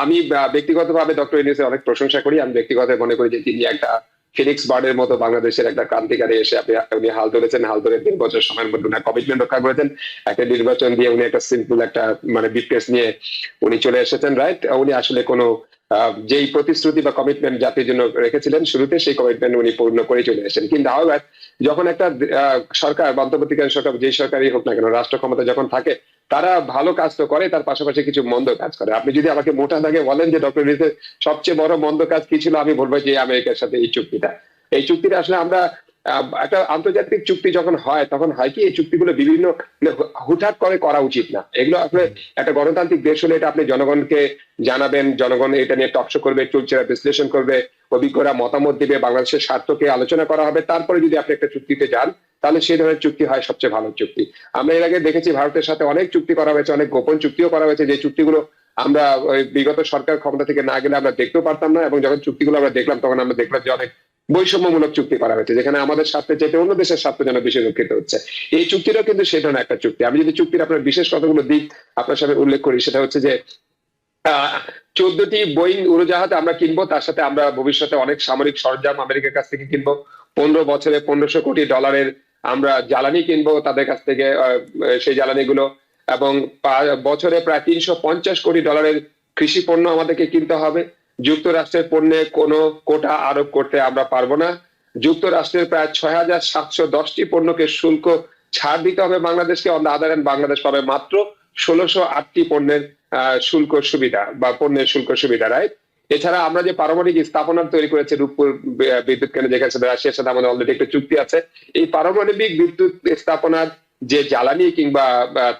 আমি ব্যক্তিগতভাবে ডক্টর ইউনূসের অনেক প্রশংসা করি। আমি ব্যক্তিগতভাবে মনে করি যে তিনি একটা ফিনিক্স বার্ডের মতো বাংলাদেশের একটা ক্রান্তিকারী এসে উনি হাল ধরেছেন, হাল ধরে 3 বছর সময়ের মধ্যে উনি কমিটমেন্ট রক্ষা করেছেন। একটা নির্বাচন দিয়ে উনি একটা সিম্পল একটা বিটকেস নিয়ে উনি চলে এসেছেন, রাইট। উনি আসলে কোনো যেই প্রতিশ্রুতি বা কমিটমেন্ট জাতির জন্য রেখেছিলেন শুরুতে, সেই কমিটমেন্ট উনি পূর্ণ করে চলে এসেছেন। কিন্তু আবার যখন একটা সরকার, অন্তর্বর্তীকালীন সরকার, যেই সরকারই হোক না কেন, রাষ্ট্র ক্ষমতা যখন থাকে, তারা ভালো কাজ তো করে, তার পাশাপাশি কিছু মন্দ কাজ করে। আপনি যদি আমাকে মোটা দাগে বলেন যে ডক্টর ইউনূসের সবচেয়ে বড় মন্দ কাজ কি ছিল, আমি বলবো যে আমেরিকার সাথে এই চুক্তিটা। এই চুক্তিটা আসলে আমরা একটা আন্তর্জাতিক চুক্তি যখন হয় তখন হয় কি এই চুক্তিগুলো বিভিন্ন হুটহাট করে করা উচিত না। এগুলো আসলে একটা গণতান্ত্রিক দেশ হলে এটা আপনি জনগণকে জানাবেন, জনগণ এটা নিয়ে টকশো করবে, চুলচেরা বিশ্লেষণ করবে, অভিজ্ঞরা মতামত দিবে, বাংলাদেশের স্বার্থকে আলোচনা করা হবে, তারপরে যদি আপনি একটা চুক্তিতে যান তাহলে সেই ধরনের চুক্তি হয় সবচেয়ে ভালো চুক্তি। আমরা এর আগে দেখেছি ভারতের সাথে অনেক চুক্তি করা হয়েছে, অনেক গোপন চুক্তিও করা হয়েছে, যে চুক্তিগুলো আমরা ওই বিগত সরকার ক্ষমতা থেকে না গেলে আমরা দেখতেও পারতাম না, এবং যখন চুক্তিগুলো আমরা দেখলাম তখন আমরা দেখলাম যে অনেক বৈষম্যমূলক চুক্তি করা হয়েছে, যেখানে আমাদের স্বার্থের চাইতে অন্য দেশের স্বার্থ যেন বেশি রক্ষিত হচ্ছে। এই চুক্তিটাও কিন্তু সে ধরনের একটা চুক্তি। আমি যদি চুক্তির আপনার বিশেষ কতগুলো দিক আপনার সামনে উল্লেখ করি, সেটা হচ্ছে যে 14টি বোয়িং উড়োজাহাজ আমরা কিনবো, তার সাথে আমরা ভবিষ্যতে অনেক সামরিক সরঞ্জাম আমেরিকার কাছ থেকে কিনবো। 15 বছরে $1500 কোটি আমরা জ্বালানি কিনবো তাদের কাছ থেকে, সেই জ্বালানিগুলো, এবং বছরে প্রায় $350 কোটি কৃষি পণ্য আমাদেরকে কিনতে হবে। যুক্তরাষ্ট্রের পণ্যে কোনো কোটা আরোপ করতে আমরা পারবো না। যুক্তরাষ্ট্রের প্রায় 6710টি পণ্যকে শুল্ক ছাড় দিতে হবে বাংলাদেশকে। On the other hand Bangladesh পাবে মাত্র 1608টি পণ্যের শুল্ক সুবিধা বা পণ্যের শুল্ক সুবিধা, রাইট? এছাড়া আমরা যে পারমাণবিক স্থাপনা তৈরি করেছে রূপপুর বিদ্যুৎ কেন্দ্র, যেখানে রাশিয়ার সাথে আমাদের অলরেডি একটা চুক্তি আছে, এই পারমাণবিক বিদ্যুৎ স্থাপনার যে জ্বালানি কিংবা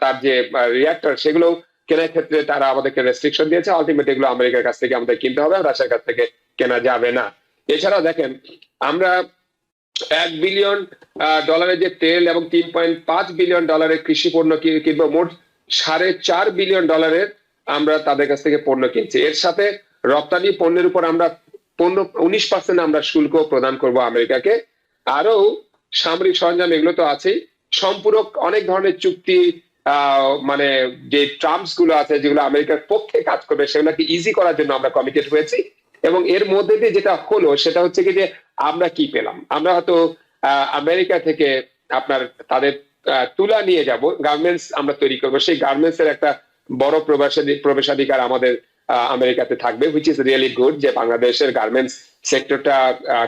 তার যে রিঅ্যাক্টর, সেগুলো কেনার ক্ষেত্রে তারা আমাদেরকে রেস্ট্রিকশন দিয়েছে। আলটিমেটলি এগুলো আমেরিকার কাছ থেকে আমাদের কিনতে হবে, রাশিয়ার কাছ থেকে কেনা যাবে না। এছাড়াও দেখেন আমরা $1 বিলিয়ন যে তেল এবং $3.5 বিলিয়ন কৃষি পণ্য কিনবো, মোট $4.5 বিলিয়ন আমরা তাদের কাছ থেকে পণ্য কিনছি। এর সাথে রপ্তানি পণ্যের উপর আমরা 19% আমরা শুল্ক প্রদান করব আমেরিকাকে। আরো সামরিক সরঞ্জাম, এগুলো তো আছেই, সম্পূরক অনেক ধরনের চুক্তি, মানে যে ট্রাম্পস গুলো আছে যেগুলো আমেরিকার পক্ষে কাজ করবে, সেগুলোকে ইজি করার জন্য আমরা কমিটেড হয়েছি। এবং এর মধ্যে দিয়ে যেটা হলো সেটা হচ্ছে কি যে আমরা কি পেলাম, আমরা হয়তো আমেরিকা থেকে আপনার তাদের তুলা নিয়ে যাব, গার্মেন্টস আমরা তৈরি করবো, সেই গার্মেন্টস এর একটা বড় প্রবেশাধিকার আমাদের আমেরিকাতে থাকবে, হুইচ ইজ রিয়েলি গুড, যে বাংলাদেশের গার্মেন্টস সেক্টরটা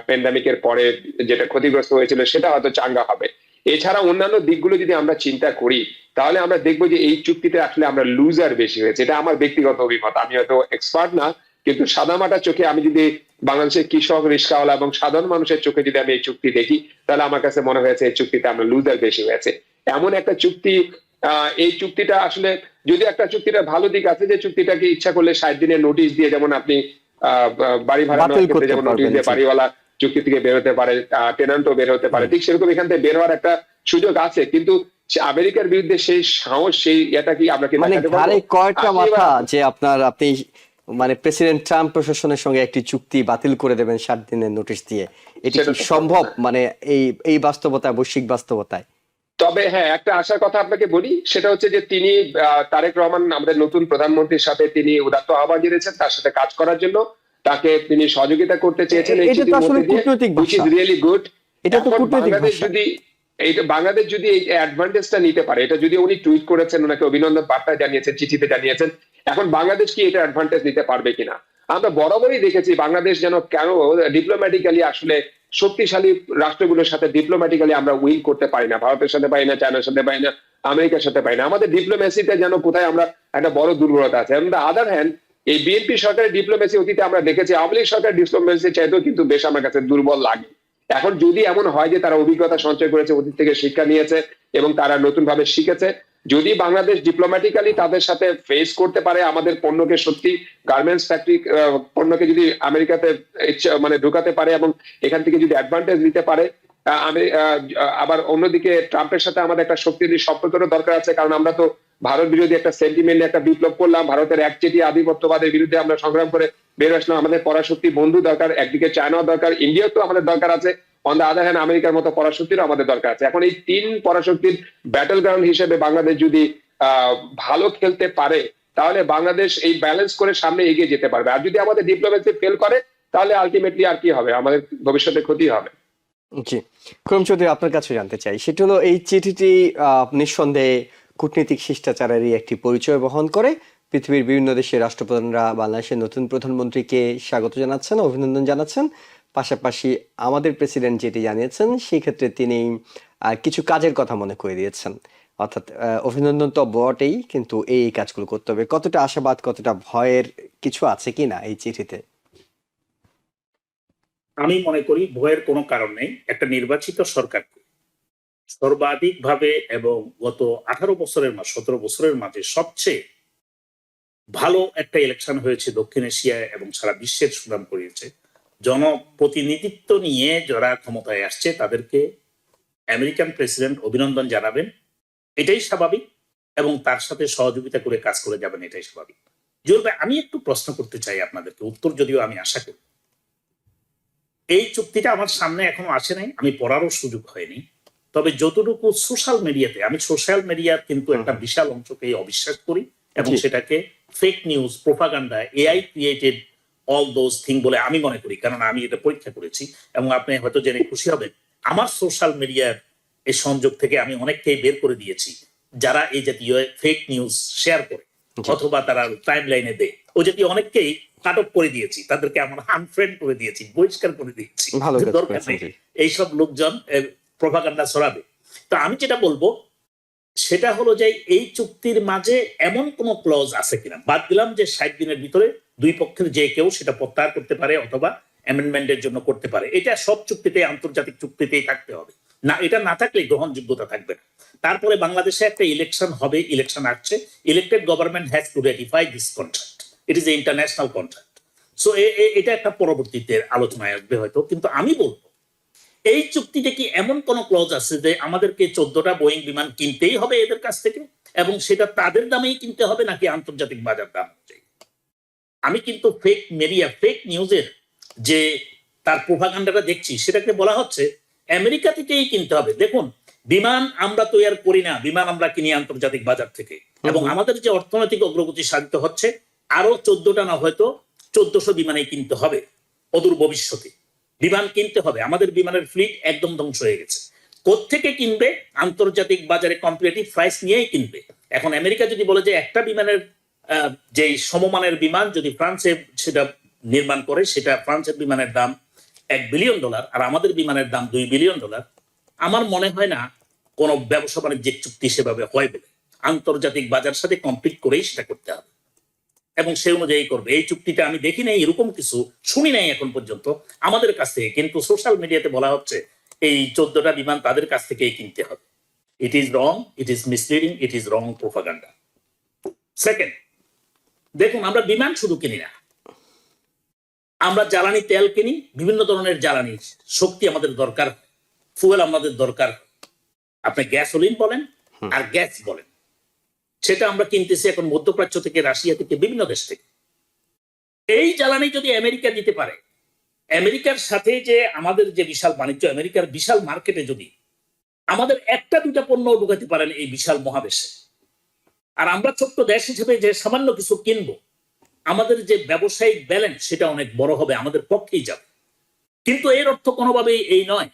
প্যান্ডামিকের পরে যেটা ক্ষতিগ্রস্ত হয়েছিল সেটা হয়তো চাঙ্গা হবে। এছাড়া অন্যান্য দিকগুলো যদি আমরা চিন্তা করি তাহলে আমরা দেখবো যে এই চুক্তিতে আসলে আমরা লুজার বেশি হয়েছে। এটা আমার ব্যক্তিগত অভিমত, আমি হয়তো এক্সপার্ট না, কিন্তু সাদামাটা চোখে আমি যদি বাংলাদেশের কৃষক, রিস্কাওয়ালা এবং সাধারণ মানুষের চোখে যদি আমি এই চুক্তি দেখি, তাহলে আমার কাছে মনে হয়েছে এই চুক্তিতে আমরা লুজার বেশি হয়েছে। এমন একটা চুক্তি, এই চুক্তিটা আসলে যদি একটা চুক্তিটা ভালো দিক আছে যে চুক্তিটাকে ইচ্ছা করলে 60 দিনের নোটিশ দিয়ে, যেমন আপনি বাড়ি ভাড়া নেওয়ার ক্ষেত্রে যেমন নোটিশ দিয়ে বাড়িওয়ালা চুক্তি থেকে বের হতে পারে, টেনান্টও বের হতে পারে, ঠিক সেরকম এখান থেকে বের হওয়ার একটা সুযোগ আছে। কিন্তু আমেরিকার বিরুদ্ধে সেই সাহস, সেই এটা কি আমরা কি মানে ঘাড়ে কয়েকটা মাথা যে আপনি মানে প্রেসিডেন্ট ট্রাম্প প্রশাসনের সঙ্গে একটি চুক্তি বাতিল করে দেবেন 60 দিনের নোটিশ দিয়ে, এটা কি সম্ভব মানে এই বাস্তবতায়, বৈশ্বিক বাস্তবতায়? তবে হ্যাঁ, একটা আশার কথা আপনাকে বলি, সেটা হচ্ছে যে তিনি তারেক রহমান আমাদের নতুন প্রধানমন্ত্রীর সাথে তিনি উদাত্ত আহ্বান জানিয়েছেন তার সাথে কাজ করার জন্য, তাকে তিনি সহযোগিতা করতে চেয়েছেন। এটা তো আসলে কূটনৈতিক ভাষা, রিয়েলি গুড। এটা তো কূটনৈতিক ভাষা। বাংলাদেশ যদি এই অ্যাডভান্টেজটা নিতে পারে, এটা যদি উনি টুইট করেছেন, ওনাকে অভিনন্দন বার্তা জানিয়েছেন, চিঠিতে জানিয়েছেন, এখন বাংলাদেশ কি এটা অ্যাডভান্টেজ নিতে পারবে কিনা? আমরা বরাবরই দেখেছি বাংলাদেশ যেন কেন ডিপ্লোম্যাটিক্যালি আসলে শক্তিশালী রাষ্ট্রগুলোর সাথে ডিপ্লোম্যাটিক্যালি আমরা উইন করতে পারি না, ভারতের সাথে পারি না, চায়নার সাথে পারি না, আমেরিকার সাথে পারি না। আমাদের ডিপ্লোমেসিতে যেন কোথায় আমরা একটা বড় দুর্বলতা আছে। অন দ্য আদার হ্যান্ড এই বিএনপি সরকারের ডিপ্লোমেসি অতীতে আমরা দেখেছি আওয়ামী লীগ সরকারের ডিপ্লোমেসি চাইতেও কিন্তু বেশ আমার কাছে দুর্বল লাগে। এখন যদি এমন হয় যে তারা অভিজ্ঞতা সঞ্চয় করেছে, অতীত থেকে শিক্ষা নিয়েছে এবং তারা নতুন ভাবে শিখেছে, যদি বাংলাদেশ ডিপ্লোম্যাটিক্যালি তাদের সাথে ফেস করতে পারে, আমাদের পণ্যকে সত্যি গার্মেন্টস ফ্যাক্টরি পণ্যকে যদি আমেরিকাতে মানে ঢুকাতে পারে এবং এখান থেকে যদি অ্যাডভান্টেজ নিতে পারে, আবার অন্যদিকে ট্রাম্পের সাথে আমাদের একটা শক্তিশালী সম্পর্কের দরকার আছে, কারণ আমরা তো ভারত বিরোধী একটা সেন্টিমেন্ট, একটা বিপ্লব করলাম, ভারতের একচেটি আধিপত্যবাদের বিরুদ্ধে আমরা সংগ্রাম করে বের আসলাম। আমাদের পরাশক্তি বন্ধু দরকার, একদিকে চায়নাও দরকার, ইন্ডিয়াও তো আমাদের দরকার আছে, অন দ্য আদার হ্যান্ড আমেরিকার মতো পরাশক্তিরও আমাদের দরকার আছে। এখন এই 3 পরাশক্তির ব্যাটল গ্রাউন্ড হিসেবে বাংলাদেশ যদি ভালো খেলতে পারে, তাহলে বাংলাদেশ এই ব্যালেন্স করে সামনে এগিয়ে যেতে পারবে। আর যদি আমাদের ডিপ্লোমেসি ফেল করে, তাহলে আলটিমেটলি আর কি হবে, আমাদের ভবিষ্যতে ক্ষতি হবে। জি, খুরম চৌধুরী, আপনার কাছে জানতে চাই, সেটা হলো এই চিঠিটি নিঃসন্দেহে কূটনীতিক শিষ্টাচারেরই একটি পরিচয় বহন করে। পৃথিবীর বিভিন্ন দেশের রাষ্ট্রপ্রধানরা বাংলাদেশের নতুন প্রধানমন্ত্রীকে স্বাগত জানাচ্ছেন, অভিনন্দন জানাচ্ছেন। পাশাপাশি আমাদের প্রেসিডেন্ট যেটি জানিয়েছেন, সেই ক্ষেত্রে তিনি কিছু কাজের কথা মনে করে দিয়েছেন। অর্থাৎ অভিনন্দন তো বটেই, কিন্তু এই কাজগুলো করতে হবে। কতটা আশাবাদ, কতটা ভয়ের কিছু আছে কিনা এই চিঠিতে? আমি মনে করি ভয়ের কোনো কারণ নেই। একটা নির্বাচিত সরকারকে সর্বাধিকভাবে এবং গত 17 বছরের মাঝে সবচেয়ে ভালো একটা ইলেকশন হয়েছে দক্ষিণ এশিয়ায় এবং সারা বিশ্বের সুনাম করিয়েছে। জনপ্রতিনিধিত্ব নিয়ে যারা ক্ষমতায় আসছে তাদেরকে আমেরিকান প্রেসিডেন্ট অভিনন্দন জানাবেন, এটাই স্বাভাবিক, এবং তার সাথে সহযোগিতা করে কাজ করে যাবেন, এটাই স্বাভাবিক। জুয়েল ভাই, আমি একটু প্রশ্ন করতে চাই আপনাদেরকে, উত্তর যদিও আমি আশা করি। এই চুক্তিটা আমার সামনে এখনো আসে নাই, আমি পড়ারও সুযোগ হয়নি, তবে যতটুকু সোশ্যাল মিডিয়াতে, আমি সোশ্যাল মিডিয়ার কিন্তু একটা বিশাল অংশকে অবিশ্বাস করি এবং সেটাকে fake news, propaganda, AI created all those thing বলে আমি মনে করি, কারণ আমি এটা পরীক্ষা করেছি। এবং আপনি হয়তো জেনে খুশি হবেন, আমার সোশ্যাল মিডিয়ার এই সংযোগ থেকে আমি অনেককেই বের করে দিয়েছি যারা এই জাতীয় ফেক নিউজ শেয়ার করে অথবা তারা টাইম লাইনে দেয়, ওই জাতীয় অনেককেই কাট অফ করে দিয়েছি, তাদেরকে আমরা আনফ্রেন্ড করে দিয়েছি, বহিষ্কার করে দিয়েছি। দরকার নেই এইসব লোকজন প্রোপাগান্ডা ছড়াবে। তো আমি যেটা বলবো সেটা হলো যে এই চুক্তির মাঝে এমন কোন ক্লজ আছে কিনা, বাদ দিলাম যে 60 দিনের ভিতরে দুই পক্ষের যে কেউ সেটা প্রত্যাহার করতে পারে অথবা অ্যামেন্ডমেন্টের জন্য করতে পারে, এটা সব চুক্তিতে, আন্তর্জাতিক চুক্তিতেই থাকতে হবে না, এটা না থাকলে গ্রহণযোগ্যতা থাকবে না। তারপরে বাংলাদেশে একটা ইলেকশন হবে, ইলেকশন আসছে, elected government has to ratify this contract, it is a international contract. So এটা একটা পরবর্তীতে আলোচনায় আসবে হয়তো, কিন্তু আমি বলবো এই চুক্তিতে কি এমন কোন ক্লজ আছে যে আমাদেরকে 14টা বোয়িং বিমান কিনতেই হবে এদের কাছ থেকে, এবং সেটা তাদের দামেই কিনতে হবে নাকি আন্তর্জাতিক বাজার দাম অনুযায়ী? আমি কিন্তু ফেক মিডিয়া, ফেক নিউজের যে তার প্রোপাগান্ডাটা দেখছি, সেটাকে বলা হচ্ছে আমেরিকা থেকেই কিনতে হবে। দেখুন, বিমান আমরা তৈরি করি না, বিমান আমরা কিনি আন্তর্জাতিক বাজার থেকে, এবং আমাদের যে অর্থনৈতিক অগ্রগতি সাধিত হচ্ছে, আরো 14টা না হয়তো 1400 বিমানে কিনতে হবে অদূর ভবিষ্যতে। বিমান কিনতে হবে, আমাদের বিমানের ফ্লিট একদম ধ্বংস হয়ে গেছে। কোত্থেকে কিনবে? আন্তর্জাতিক বাজারে কম্পিটিটিভ প্রাইস নিয়েই কিনবে। এখন আমেরিকা যদি বলে যে একটা বিমানের যে সমমানের বিমান যদি ফ্রান্সে সেটা নির্মাণ করে, সেটা ফ্রান্সের বিমানের দাম $1 বিলিয়ন আর আমাদের বিমানের দাম $2 বিলিয়ন, আমার মনে হয় না কোনো ব্যবসা বাণিজ্যিক চুক্তি সেভাবে হয় বলে। আন্তর্জাতিক বাজার সাথে কম্পিট করেই সেটা করতে হবে এবং সে অনুযায়ী করবে। এই চুক্তিটা আমি দেখি নাই, এরকম কিছু শুনি নাই এখন পর্যন্ত আমাদের কাছ থেকে, কিন্তু সোশ্যাল মিডিয়াতে বলা হচ্ছে এই 14টা বিমান তাদের কাছ থেকেই কিনতে হবে। It is wrong, it is misleading, it is wrong propaganda. Second, দেখুন, আমরা বিমান শুধু কিনি না, আমরা জ্বালানি তেল কিনি, বিভিন্ন ধরনের জ্বালানি শক্তি আমাদের দরকার, ফুয়েল আমাদের দরকার। আপনি গ্যাসোলিন বলেন আর গ্যাস বলেন, সেটা আমরা কিনতেছি এখন মধ্যপ্রাচ্য থেকে, রাশিয়া থেকে, বিভিন্ন দেশ থেকে। এই জ্বালানি যদি আমেরিকা দিতে পারে, আমেরিকার সাথে যে আমাদের যে বিশাল বাণিজ্য, আমেরিকার বিশাল মার্কেটে যদি আমাদের একটা দুটা পণ্য ঢুকাতে পারেন এই বিশাল মহাদেশে, আর আমরা ছোট্ট দেশ হিসেবে যে সামান্য কিছু কিনবো, আমাদের যে ব্যবসায়িক ব্যালেন্স সেটা অনেক বড় হবে, আমাদের পক্ষেই যাবে। কিন্তু এর অর্থ কোনোভাবেই এই নয়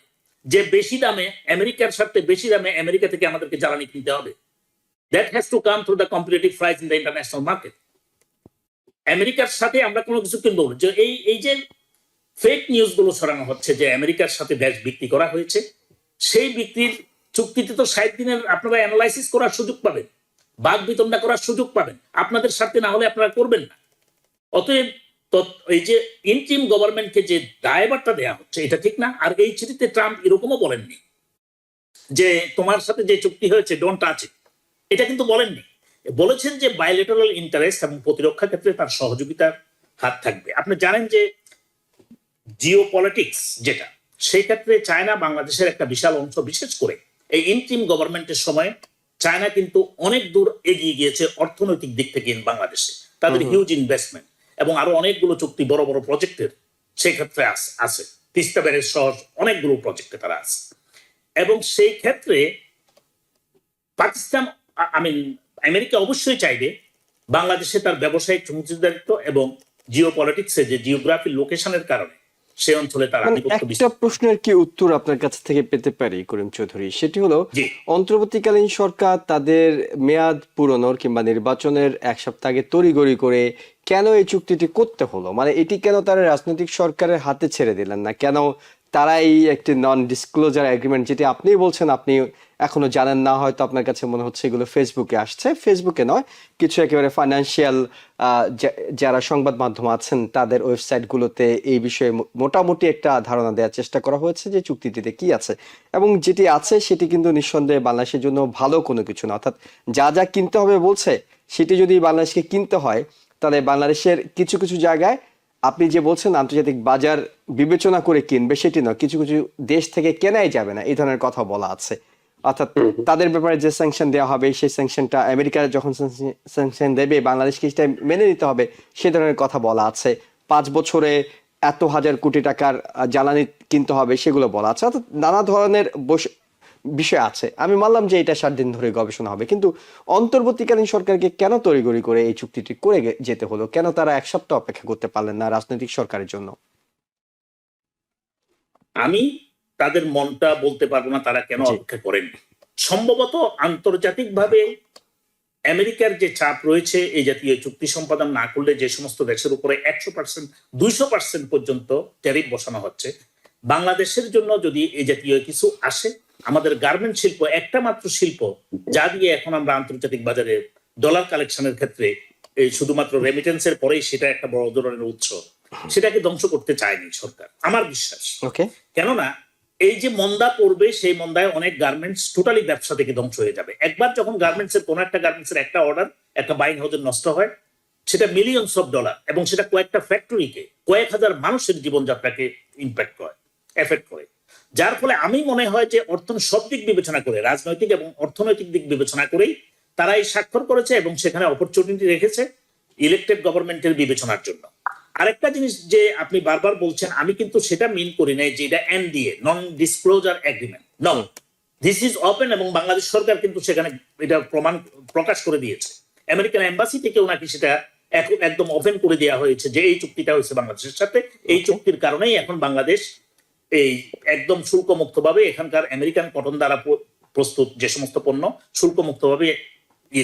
যে বেশি দামে, আমেরিকার সাথে বেশি দামে আমেরিকা থেকে আমাদেরকে জ্বালানি কিনতে হবে। That has to come through the competitive price in the international market. আমেরিকার সাথে আমরা কোনো কিছু কিনবো, যে এই যে ফেক নিউজ গুলো ছড়ানো হচ্ছে যে আমেরিকার সাথে দেশ বিক্রি করা হয়েছে, সেই বিক্রির চুক্তিতে তো 60 দিনের আপনারা অ্যানালাইসিস করার সুযোগ পাবেন, বাদ বিতণ্ডা করার সুযোগ পাবেন, আপনাদের স্বার্থে না হলে আপনারা করবেন না। অতএব এই যে ইন্টিম গভর্নমেন্টকে যে দায়ভারটা দেওয়া হচ্ছে, এটা ঠিক না। আর এই চিঠিতে ট্রাম্প এরকমও বলেননি যে তোমার সাথে যে চুক্তি হয়েছে ডোন্ট টাচ ইট, এটা কিন্তু বলেননি। বলেছেন যে বায়োলেটারাল ইন্টারেস্ট এবং প্রতিরক্ষা ক্ষেত্রে তার সহযোগিতার হাত থাকবে। আপনি জানেন যে জিও পলিটিক্স যেটা, সেই ক্ষেত্রে চায়না বাংলাদেশের একটা বিশাল অংশ, বিশেষ করে এই ইন্টিম গভর্নমেন্টের সময় চায়না কিন্তু অনেক দূর এগিয়ে গিয়েছে অর্থনৈতিক দিক থেকে বাংলাদেশে, তাদের হিউজ ইনভেস্টমেন্ট এবং আরো অনেকগুলো চুক্তি বড় বড় প্রজেক্টের সেই ক্ষেত্রে আছে, তিস্তা ব্যারেজ সহ অনেকগুলো প্রজেক্টে তারা আছে। এবং সেই ক্ষেত্রে পাকিস্তান, আমেরিকা অবশ্যই চাইবে বাংলাদেশে তার ব্যবসায়িক অংশীদারিত্ব এবং জিও পলিটিক্সে যে জিওগ্রাফি লোকেশনের কারণে সে অঞ্চলে তার আধিপত্য। একটা প্রশ্নের কি উত্তর আপনার কাছ থেকে পেতে পারি করিম চৌধুরী, সেটি হলো অন্তর্বর্তীকালীন সরকার তাদের মেয়াদ পুরনোর কিংবা নির্বাচনের 1 সপ্তাহ আগে তড়িঘড়ি করে কেন এই চুক্তিটি করতে হলো? মানে এটি কেন তারা রাজনৈতিক সরকারের হাতে ছেড়ে দিলেন না? কেন তারা এই একটি নন ডিসক্লোজার এগ্রিমেন্ট, যেটি আপনি বলছেন আপনি এখনো জানেন না, হয়তো আপনার কাছে মনে হচ্ছে এগুলো ফেসবুকে আসছে। ফেসবুকে নয়, কিছু একেবারে ফাইন্যান্সিয়াল যারা সংবাদ মাধ্যম আছেন তাদের ওয়েবসাইটগুলোতে এই বিষয়ে মোটামুটি একটা ধারণা দেওয়ার চেষ্টা করা হয়েছে যে চুক্তিটিতে কি আছে, এবং যেটি আছে সেটি কিন্তু নিঃসন্দেহে বাংলাদেশের জন্য ভালো কোনো কিছু না। অর্থাৎ যা যা কিনতে হবে বলছে, সেটি যদি বাংলাদেশকে কিনতে হয়, তাহলে বাংলাদেশের কিছু কিছু জায়গায় আপনি যে বলছেন আন্তর্জাতিক বাজার বিবেচনা করে কিনবে, সেটি নয়, কিছু কিছু দেশ থেকে কেনাই যাবে না, এই ধরনের কথা বলা আছে। অর্থাৎ তাদের ব্যাপারে যে স্যাংশন দেওয়া হবে, সেই স্যাংশনটা আমেরিকার যখন স্যাংশন দেবে বাংলাদেশকে সেটা মেনে নিতে হবে, সে ধরনের কথা বলা আছে। 5 বছরে এত হাজার কোটি টাকার জ্বালানি কিনতে হবে, সেগুলো বলা আছে। অর্থাৎ নানা ধরনের বিষয় আছে। আমি মানলাম যে এটা 7 দিন ধরে গবেষণা হবে, কিন্তু অন্তর্বর্তীকালীন সরকারকে কেন তড়িঘড়ি করে এই চুক্তিটি করে যেতে হলো? কেন তারা 1 সপ্তাহ অপেক্ষা করতে পারলেন না রাজনৈতিক সরকারের জন্য? আমি তাদের মনটা বলতে পারবো না তারা কেন অপেক্ষা করেননি। সম্ভবত আন্তর্জাতিকভাবে আমেরিকার যে চাপ রয়েছে, এই জাতীয় চুক্তি সম্পাদন না করলে যে সমস্ত দেশের উপরে 100%, 200% পর্যন্ত ট্যারিফ বসানো হচ্ছে, বাংলাদেশের জন্য যদি এই জাতীয় কিছু আসে, আমাদের গার্মেন্ট শিল্প একটা মাত্র শিল্প যা দিয়ে এখন আমরা আন্তর্জাতিক বাজারে ডলার কালেকশনের ক্ষেত্রে এই শুধুমাত্র রেমিটেন্সের পরেই সেটা একটা বড় ধরনের উৎস, সেটাকে ধ্বংস করতে চায়নি সরকার, আমার বিশ্বাস। কেননা এই যে মন্দা পড়বে, সেই মন্দায় অনেক গার্মেন্টস টোটালি ব্যবসা থেকে ধ্বংস হয়ে যাবে। একবার যখন গার্মেন্টসের কোনো একটা গার্মেন্টসের একটা অর্ডার, একটা বাইং হাউসের নষ্ট হয়, সেটা মিলিয়নস অফ ডলার, এবং সেটা কয়েকটা ফ্যাক্টরিকে, কয়েক হাজার মানুষের জীবনযাত্রাকে ইম্প্যাক্ট করে, এফেক্ট করে। যার ফলে আমি মনে হয় যে সব দিক বিবেচনা করে, রাজনৈতিক এবং অর্থনৈতিক দিক বিবেচনা করেই তারা এই স্বাক্ষর করেছে, এবং সেখানে অপরচুনিটি রেখেছে ইলেক্টেড গভর্নমেন্টের বিবেচনার জন্য। আরেকটা জিনিস যে আপনি বারবার বলছেন, আমি কিন্তু সেটা মিন করি নাই যে এটা NDA, non disclosure agreement. No, this is open, এবং বাংলাদেশ সরকার কিন্তু সেখানে এটা প্রকাশ করে দিয়েছে। আমেরিকান এম্বাসি থেকেও নাকি সেটা একদম ওপেন করে দেওয়া হয়েছে যে এই চুক্তিটা হয়েছে বাংলাদেশের সাথে। এই চুক্তির কারণেই এখন বাংলাদেশ এই একদম শুল্কমুক্ত ভাবে এখানকার আমেরিকান কটন দ্বারা প্রস্তুত যে সমস্ত পণ্য শুল্কমুক্ত ভাবে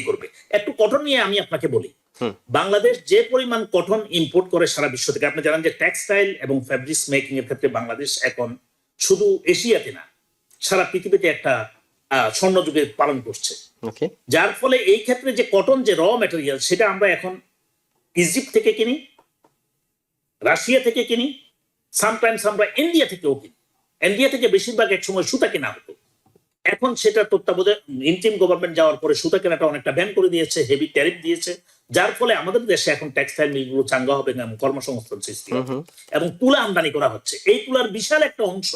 করবে। একটু কটন নিয়ে আমি আপনাকে বলি, বাংলাদেশ যে পরিমাণ কটন ইম্পোর্ট করে সারা বিশ্ব থেকে, আপনি জানেন যে টেক্সটাইল এবং ফ্যাব্রিক্স মেকিং এর ক্ষেত্রে বাংলাদেশ এখন শুধু এশিয়াতে না, সারা পৃথিবীতে একটা স্বর্ণ যুগে পালন করছে। যার ফলে এই ক্ষেত্রে যে কটন যে র ম্যাটেরিয়াল, সেটা আমরা এখন ইজিপ্ট থেকে কিনি, রাশিয়া থেকে কিনি, সামটাইমস আমরা ইন্ডিয়া থেকেও কিনি। ইন্ডিয়া থেকে বেশিরভাগ এক সময় সুতা কেনা হতো, এখন সেটা তত্ত্বাবধায়ক ইন্টিম গভর্নমেন্ট যাওয়ার পরে সুতা কেনাটা অনেকটা ব্যান করে দিয়েছে, হেভি ট্যারিফ দিয়েছে। যার ফলে আমাদের দেশে এখন টেক্সটাইল মিলগুলো চাঙ্গা হবে না, কর্মসংস্থান সৃষ্টি হবে, এবং তুলা আমদানি করা হচ্ছে। এই তুলার বিশাল একটা অংশ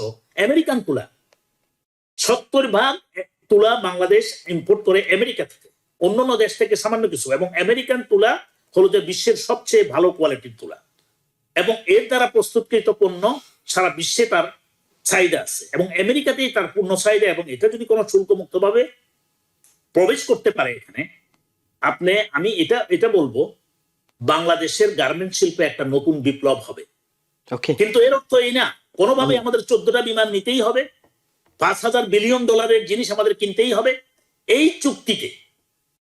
আমেরিকান তুলা, 70% তুলা বাংলাদেশ ইম্পোর্ট করে আমেরিকা থেকে, অন্যান্য দেশ থেকে সামান্য কিছু। এবং আমেরিকান তুলা হলো যে বিশ্বের সবচেয়ে ভালো কোয়ালিটির তুলা, এবং এর দ্বারা প্রস্তুতকৃত পণ্য সারা বিশ্বে তার চাহিদা আছে, এবং আমেরিকাতেই তার পূর্ণ চাহিদা। এবং এটা যদি কোনো শুল্কমুক্ত ভাবে প্রবেশ করতে পারে এখানে, আমি এটা বলবো, বাংলাদেশের গার্মেন্ট শিল্পে একটা নতুন বিপ্লব হবে। কিন্তু এর অর্থ এই না কোনোভাবে আমাদের 14টা বিমান নিতেই হবে, 5,000 বিলিয়ন ডলারের জিনিস আমাদের কিনতেই হবে। এই চুক্তিতে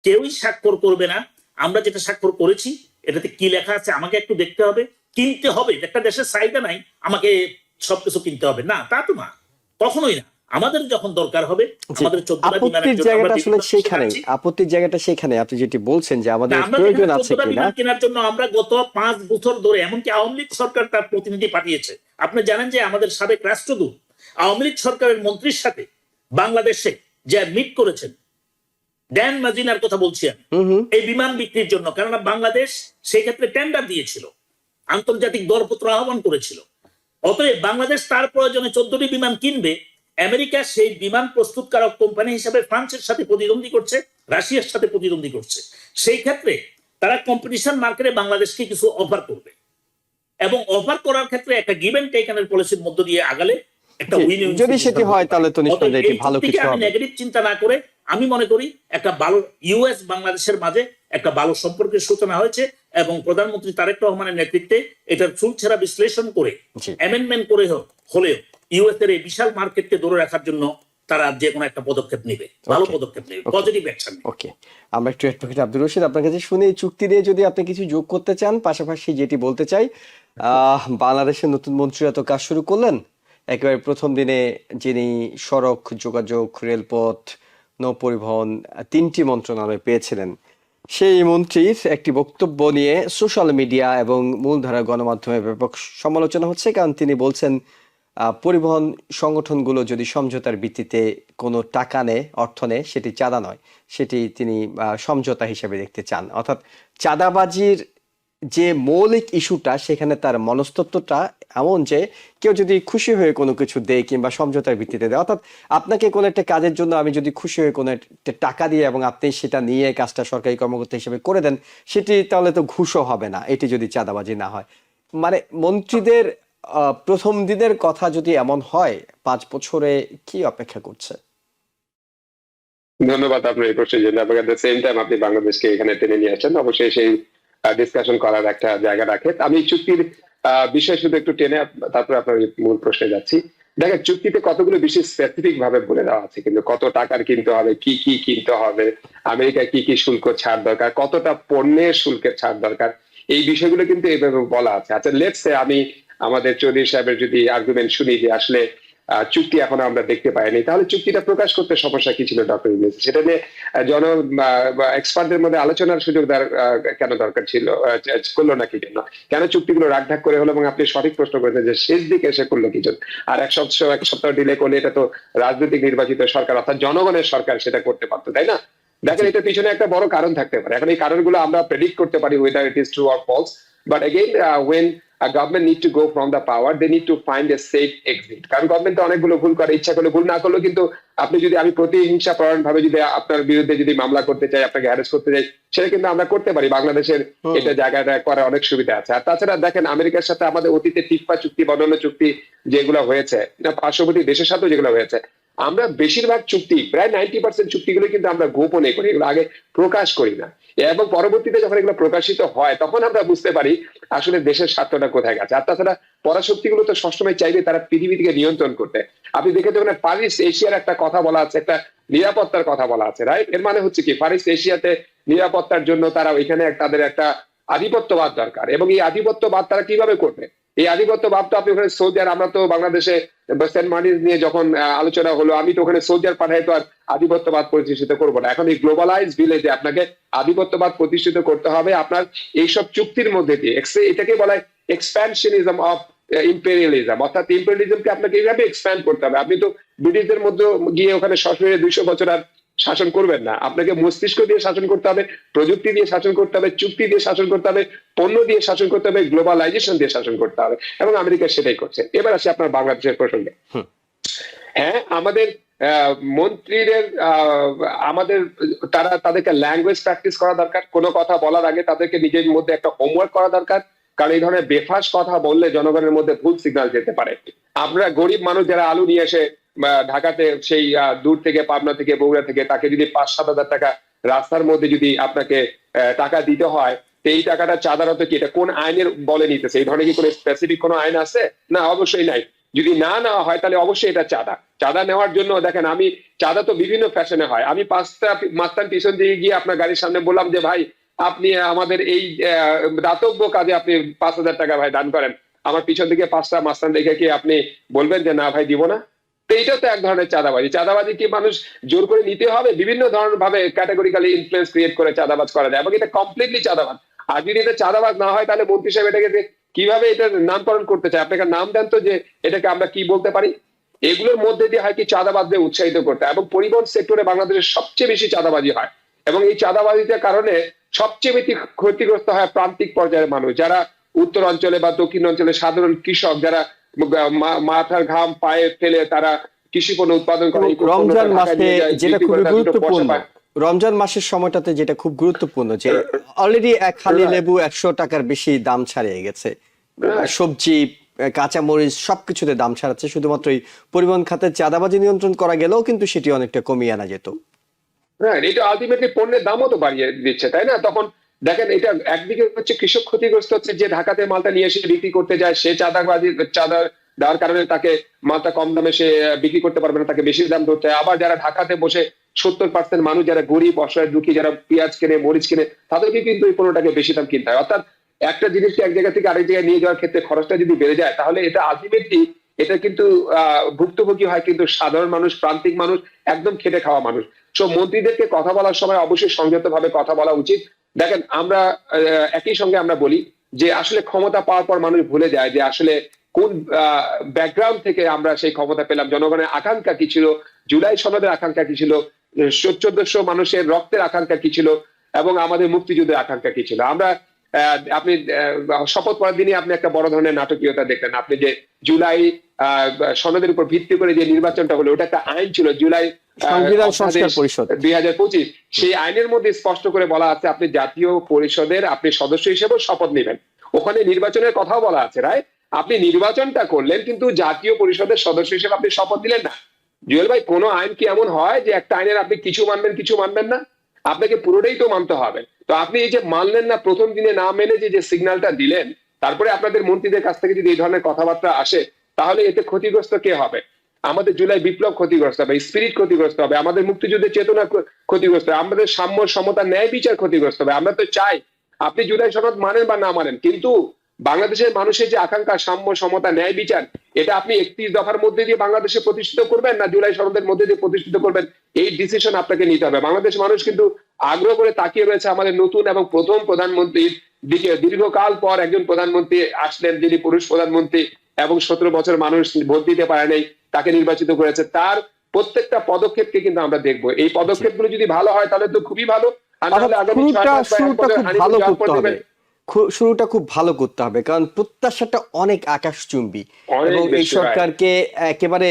কেউই স্বাক্ষর করবে না। আমরা যেটা স্বাক্ষর করেছি এটাতে কি লেখা আছে আমাকে একটু দেখতে হবে, কিনতে হবে। একটা দেশের চাহিদা নাই আমাকে সবকিছু কিনতে হবে না, তা তো না, কখনোই না। আমাদের যখন দরকার হবে, আমাদের 14টা বিমানের জন্য আমরা আপত্তির জায়গাটা সেখানে আপনি যেটি বলছেন যে আমাদের প্রয়োজন আছে কিনা কেনার জন্য আমরা গত 5 বছর ধরে, এমনকি আওয়ামী লীগ সরকার তার প্রতিনিধি পাঠিয়েছে। আপনি জানেন যে আমাদের সাবেক রাষ্ট্রদূত আওয়ামী লীগ সরকারের মন্ত্রীর সাথে বাংলাদেশে যে মিট করেছেন, ড্যান মাজিনার কথা বলছি আমি, এই বিমান বিক্রির জন্য। কেননা বাংলাদেশ সেই ক্ষেত্রে টেন্ডার দিয়েছিল, আন্তর্জাতিক দরপত্র আহ্বান করেছিল। অতএব বাংলাদেশ তার প্রয়োজনে 14টি বিমান কিনবে। আমেরিকা সেই বিমান প্রস্তুতকারক কোম্পানি হিসেবে ফ্রান্সের সাথে প্রতিদ্বন্দ্বী করছে, রাশিয়ার সাথে প্রতিদ্বন্দ্বী করছে। সেই ক্ষেত্রে তারা কম্পিটিশন মার্কেটে বাংলাদেশকে কিছু অফার করবে, এবং অফার করার ক্ষেত্রে একটা গিভ এন্ড টেক এর পলিসির মধ্য দিয়ে আগালে একটা উইন-উইন। যদি সেটি হয় তাহলে তো নিশ্চয়ই এটি ভালো কিছু হবে। আমি নেগেটিভ চিন্তা না করে আমি মনে করি একটা ভালো ইউএস বাংলাদেশের মাঝে একটা ভালো সম্পর্কের সূচনা হয়েছে, এবং প্রধানমন্ত্রী তারেক রহমানের নেতৃত্বে এটার চুলছেরা বিশ্লেষণ করে অ্যামেন্ডমেন্ট করে হলেও ইউএস এর এই বিশাল মার্কেটকে ধরে রাখার জন্য তারা যে কোনো একটা পদক্ষেপ নেবে, ভালো পদক্ষেপ নেবে, পজিটিভ অ্যাকশন নেবে। ওকে, আমরা একটু অ্যাডভোকেট আব্দুর রশিদ আপনার কাছে শুনে এই চুক্তি নিয়ে যদি আপনি কিছু যোগ করতে চান। পাশাপাশি যেটি বলতে চাই, বাংলাদেশের নতুন মন্ত্রীরা তো কাজ শুরু করলেন। একেবারে প্রথম দিনে যিনি সড়ক যোগাযোগ, রেলপথ, নৌপরিবহন 3টি মন্ত্রণালয় পেয়েছিলেন। সেই মন্ত্রীর একটি বক্তব্য নিয়ে সোশ্যাল মিডিয়া এবং মূলধারা গণমাধ্যমে ব্যাপক সমালোচনা হচ্ছে, কারণ তিনি বলছেন পরিবহন সংগঠনগুলো যদি সমঝোতার ভিত্তিতে কোনো টাকা নেয়, অর্থ নেয়, সেটি চাঁদা নয়, সেটি তিনি সমঝোতা হিসেবে দেখতে চান। অর্থাৎ চাঁদাবাজির যে মৌলিক ইস্যুটা, সেখানে তার মনস্তত্ত্বটা এমন যে কেউ যদি খুশি হয়ে কোনো কিছু দেয় কিংবা সমঝোতার ভিত্তিতে দেয়, অর্থাৎ আপনাকে কোনো একটা কাজের জন্য আমি যদি খুশি হয়ে কোনো একটা টাকা দিয়ে এবং আপনি সেটা নিয়ে কাজটা সরকারি কর্মকর্তা হিসেবে করে দেন, সেটি তাহলে তো ঘুষও হবে না, এটি যদি চাঁদাবাজি না হয়। মানে মন্ত্রীদের প্রথম দিনের কথা যদি এমন হয়, 5 বছরে কি অপেক্ষা করছে? ধন্যবাদ আপনার এই প্রশ্নের জন্য। এবং এট দ্য সেম টাইম আপনি বাংলাদেশকে এখানে টেনে নিয়ে আসেন, অবশ্যই সেই ডিসকাশন করার একটা জায়গা রাখে। আমি চুক্তির বিষয় শুধু একটু টেনে তারপরে আপনার মূল প্রশ্নে যাচ্ছি। দেখেন, চুক্তিতে কতগুলো বিষয় স্পেসিফিক ভাবে বলে দেওয়া আছে, কিন্তু কত টাকার কিনতে হবে, কি কি কিনতে হবে, আমেরিকায় কি কি শুল্ক ছাড় দরকার, কতটা পণ্যের শুল্কের ছাড় দরকার, এই বিষয়গুলো কিন্তু এইভাবে বলা আছে। আচ্ছা, লেটস সে আমি আমাদের চৌধুরী সাহেবের যদি আর্গুমেন্ট শুনি যে আসলে চুক্তি এখনো আমরা দেখতে পাইনি, তাহলে চুক্তিটা প্রকাশ করতে সমস্যা কি ছিল ডক্টর ইউনূস? সেটা নিয়ে জন এক্সপার্টদের মধ্যে আলোচনার সুযোগ কেন দরকার ছিল, করলো না কি জন্য? কেন চুক্তিগুলো রাগঢাক করে হলো? এবং আপনি সঠিক প্রশ্ন করেছেন যে শেষ দিকে এসে করলো কি জন্য? আর এক সপ্তাহ ডিলে করলে এটা তো রাজনৈতিক নির্বাচিত সরকার অর্থাৎ জনগণের সরকার সেটা করতে পারতো, তাই না? দেখেন, এটা পিছনে একটা বড় কারণ থাকতে পারে। এখন এই কারণগুলো আমরা প্রেডিক্ট করতে পারি whether it is true or false, but again when a government need to go from the power, they need to find a safe exit. কারণ গভর্নমেন্ট তো অনেকগুলো ভুল করে, ইচ্ছা করলে ভুল, না করলেও কিন্তু আপনি যদি আমি প্রতিহিংসা পরায়ণ ভাবে যদি আপনার বিরুদ্ধে যদি মামলা করতে চাই, আপনাকে হ্যারাস করতে চাই, সেটা কিন্তু আমরা করতে পারি। বাংলাদেশের এটা জায়গাটা করার অনেক সুবিধা আছে। আর তাছাড়া দেখেন, আমেরিকার সাথে আমাদের অতীতে টিপ্পা চুক্তি, বর্ণনা চুক্তি যেগুলো হয়েছে, পার্শ্ববর্তী দেশের সাথেও যেগুলো হয়েছে, আমরা বেশিরভাগ চুক্তি, প্রায় 90% চুক্তিগুলো কিন্তু আমরা গোপনে করি, এগুলো আগে প্রকাশ করি না। এবং পরবর্তীতে যখন এগুলো প্রকাশিত হয়, তখন আমরা বুঝতে পারি আসলে দেশের স্বার্থটা কোথায় গেছে। আর তাছাড়া পরাশক্তিগুলো তো সবসময় চাইবে তারা পৃথিবী থেকে নিয়ন্ত্রণ করতে। আপনি দেখে দেখবেন ফার ইস্ট এশিয়ার একটা কথা বলা আছে, একটা নিরাপত্তার কথা বলা আছে, রাইট? এর মানে হচ্ছে কি, ফার ইস্ট এশিয়াতে নিরাপত্তার জন্য তারা ওইখানে তাদের একটা আধিপত্যবাদ দরকার। এবং এই আধিপত্যবাদ তারা কিভাবে করবে? এই আধিপত্যবাদ তো আপনি ওখানে সোলজার, আমরা তো বাংলাদেশে সেন্ট মার্টিন নিয়ে যখন আলোচনা হলো, আমি তো ওখানে সোলজার পাঠাই তো আর আধিপত্যবাদ প্রতিষ্ঠিত করবো না। এখন এই গ্লোবালাইজ ভিলেজে আপনাকে আধিপত্যবাদ প্রতিষ্ঠিত করতে হবে আপনার এইসব চুক্তির মধ্যে দিয়ে। এটাকে বলা হয় এক্সপ্যানশনিজম অফ ইম্পেরিয়ালিজম, অর্থাৎ ইম্পেরিয়ালিজমকে আপনাকে এইভাবে এক্সপ্যান্ড করতে হবে। আপনি তো ব্রিটিশদের মধ্যে গিয়ে ওখানে সরাসরি 200 বছর আর শাসন করবেন না, আপনাকে মস্তিষ্ক দিয়ে শাসন করতে হবে, প্রযুক্তি দিয়ে শাসন করতে হবে, চুক্তি দিয়ে শাসন করতে হবে, পণ্য দিয়ে শাসন করতে হবে, গ্লোবালাইজেশন দিয়ে শাসন করতে হবে। এবং আমেরিকা সেটাই করছে। এবার আসি আপনার বাংলাদেশের প্রসঙ্গে। হ্যাঁ, আমাদের মন্ত্রীদের আমাদের তাদেরকে ল্যাঙ্গুয়েজ প্র্যাকটিস করা দরকার। কোনো কথা বলার আগে তাদেরকে নিজের মধ্যে একটা হোমওয়ার্ক করা দরকার, কারণ এই ধরনের বেফাস কথা বললে জনগণের মধ্যে ভুল সিগন্যাল যেতে পারে। আমরা গরিব মানুষ যারা আলু নিয়ে এসে ঢাকাতে সেই দূর থেকে, পাবনা থেকে, বগুড়া থেকে, তাকে যদি 5-7 হাজার টাকা রাস্তার মধ্যে যদি আপনাকে টাকা দিতে হয়, এই টাকাটা চাঁদারত কি, এটা কোন আইনের বলে নিতেছে? এই ধরনের কি কোনো স্পেসিফিক কোনো আইন আছে? না, অবশ্যই নাই। যদি না নেওয়া হয় তাহলে অবশ্যই এটা চাঁদা। চাঁদা নেওয়ার জন্য দেখেন, আমি চাঁদা তো বিভিন্ন ফ্যাশনে হয়। আমি 5টা মাস্তান পিছন দিয়ে গিয়ে আপনার গাড়ির সামনে বললাম যে ভাই, আপনি আমাদের এই দাতব্য কাজে আপনি 5,000 টাকা ভাই দান করেন। আমার পিছন দিকে 5টা মাস্তান দেখে কি আপনি বলবেন যে না ভাই দিব না? তো এইটা তো এক ধরনের চাঁদাবাজি। চাঁদাবাজি কি মানুষ জোর করে নিতে হবে? বিভিন্ন ধরনের ভাবে ক্যাটাগরিক্যালি ইনফ্লুয়েন্স ক্রিয়েট করে চাঁদাবাজ করা যায়, এবং এটা কমপ্লিটলি চাঁদাবাজ। আর যদি এটা চাঁদাবাজ না হয়, তাহলে মন্ত্রী সাহেব এটাকে কিভাবে এটার নামকরণ করতে চায়? আপনাকে নাম দেন তো, যে এটাকে আমরা কি বলতে পারি? এগুলোর মধ্যে দিয়ে হয় কি, চাঁদাবাজদের উৎসাহিত করতে। এবং পরিবহন সেক্টরে বাংলাদেশের সবচেয়ে বেশি চাঁদাবাজি হয়, এবং এই চাঁদাবাজিটার কারণে সবচেয়ে বেশি ক্ষতিগ্রস্ত হয় প্রান্তিক পর্যায়ের মানুষ, যারা উত্তর অঞ্চলে বা দক্ষিণ অঞ্চলে সাধারণ কৃষক, যারা মাথার ঘাম পায়ে ফেলে তারা কৃষি পণ্য উৎপাদন করে। রমজান মাসে যেটা খুব গুরুত্বপূর্ণ, রমজান মাসের সময়টাতে যেটা খুব গুরুত্বপূর্ণ, যে অলরেডি এক খালি লেবু 100 টাকার বেশি দাম ছাড়িয়ে গেছে, সবজি, কাঁচামরিচ সবকিছুতে দাম ছাড়াচ্ছে। শুধুমাত্র এই পরিবহন খাতে চাঁদাবাজি নিয়ন্ত্রণ করা গেলেও কিন্তু সেটি অনেকটা কমিয়ে আনা যেত। হ্যাঁ, এটা আলটিমেটলি পণ্যের দামও তো বাড়িয়ে দিচ্ছে, তাই না? তখন দেখেন, এটা একদিকে হচ্ছে কৃষক ক্ষতিগ্রস্ত হচ্ছে, যে ঢাকাতে মালটা নিয়ে এসে বিক্রি করতে যায়, সে চাঁদা দেওয়ার কারণে তাকে মালটা কম দামে সে বিক্রি করতে পারবে না, তাকে বেশি দাম ধরতে হয়। আবার যারা ঢাকাতে বসে 70% মানুষ যারা গরিব, অসহায়, দুঃখী, যারা পেঁয়াজ কেনে, মরিচ কেনে, তাদেরকে কিন্তু এই পণ্যটাকে বেশি দাম কিনতে হয়। অর্থাৎ একটা জিনিসকে এক জায়গা থেকে আরেক জায়গায় নিয়ে যাওয়ার ক্ষেত্রে খরচটা যদি বেড়ে যায়, তাহলে এটা আলটিমেটলি এটা কিন্তু ভুক্তভোগী হয় কিন্তু সাধারণ মানুষ, প্রান্তিক মানুষ, একদম খেটে খাওয়া মানুষ। তো মন্ত্রীদেরকে কথা বলার সময় অবশ্যই সংযত ভাবে কথা বলা উচিত। দেখেন আমরা একই সঙ্গে আমরা বলি যে আসলে ক্ষমতা পাওয়ার পর মানুষ ভুলে যায় যে আসলে কোন ব্যাকগ্রাউন্ড থেকে আমরা সেই ক্ষমতা পেলাম, জনগণের আকাঙ্ক্ষা কি ছিল, জুলাই সনদের আকাঙ্ক্ষা কি ছিল, 1400 মানুষের রক্তের আকাঙ্ক্ষা কি ছিল, এবং আমাদের মুক্তিযুদ্ধের আকাঙ্ক্ষা কি ছিল। আমরা আপনি শপথ পরের দিনই আপনি একটা বড় ধরনের নাটকীয়তা দেখলেন। আপনি যে জুলাই সনদের উপর ভিত্তি করে যে নির্বাচনটা হলো, ওটা একটা আইন ছিল, জুলাই সংবিধান সংস্কার পরিষদ 2025। সেই আইনের মধ্যে স্পষ্ট করে বলা আছে আপনি জাতীয় পরিষদের আপনি সদস্য হিসেবে শপথ নেবেন। ওখানে নির্বাচনের কথাও বলা আছে, রাইট? আপনি নির্বাচনটা করলেন কিন্তু জাতীয় পরিষদের সদস্য হিসেবে আপনি শপথ দিলেন না। জুয়েল ভাই, কোনো আইন কি এমন হয় যে একটা আইনের আপনি কিছু মানবেন কিছু মানবেন না? আপনাকে পুরোটাই তো মানতে হবে। তো আপনি এই যে মানলেন না, প্রথম দিনে না মেনে যে সিগন্যালটা দিলেন, তারপরে আপনাদের মন্ত্রীদের কাছ থেকে যদি এই ধরনের কথাবার্তা আসে, তাহলে এতে ক্ষতিগ্রস্ত কে হবে? আমাদের জুলাই বিপ্লব ক্ষতিগ্রস্ত হবে, স্পিরিট ক্ষতিগ্রস্ত হবে, আমাদের মুক্তিযুদ্ধের চেতনা ক্ষতিগ্রস্ত হবে, আমাদের সাম্য সমতা ন্যায় বিচার ক্ষতিগ্রস্ত হবে। আমরা তো চাই আপনি জুলাই সনদ মানেন বা না মানেন, কিন্তু বাংলাদেশের মানুষের যে আকাঙ্ক্ষা সাম্য সমতা ন্যায় বিচার, এটা আপনি 31 দফার মধ্যে দিয়ে বাংলাদেশে প্রতিষ্ঠিত করবেন না জুলাই সনদের মধ্যে দিয়ে প্রতিষ্ঠিত করবেন, এই ডিসিশন আপনাকে নিতে হবে। বাংলাদেশ মানুষ কিন্তু আগ্রহ করে তাকিয়ে রয়েছে আমাদের নতুন এবং প্রথম প্রধানমন্ত্রীর দিকে। দীর্ঘকাল পর একজন প্রধানমন্ত্রী আসলেন, যিনি পুরুষ প্রধানমন্ত্রী, এবং 17 বছর মানুষ ভোট দিতে পারে নাই, তাকে নির্বাচিত করেছে। তার প্রত্যেকটা পদক্ষেপকে কিন্তু আমরা দেখবো। এই পদক্ষেপগুলো যদি ভালো হয় তাহলে তো খুবই ভালো, আর নাহলে আগামী 6 মাস বা 1 বছর ভালো করতে হবে। শুরুটা খুব ভালো করতে হবে, কারণ প্রত্যাশাটা অনেক আকাশচুম্বী এবং এই সরকারকে একেবারে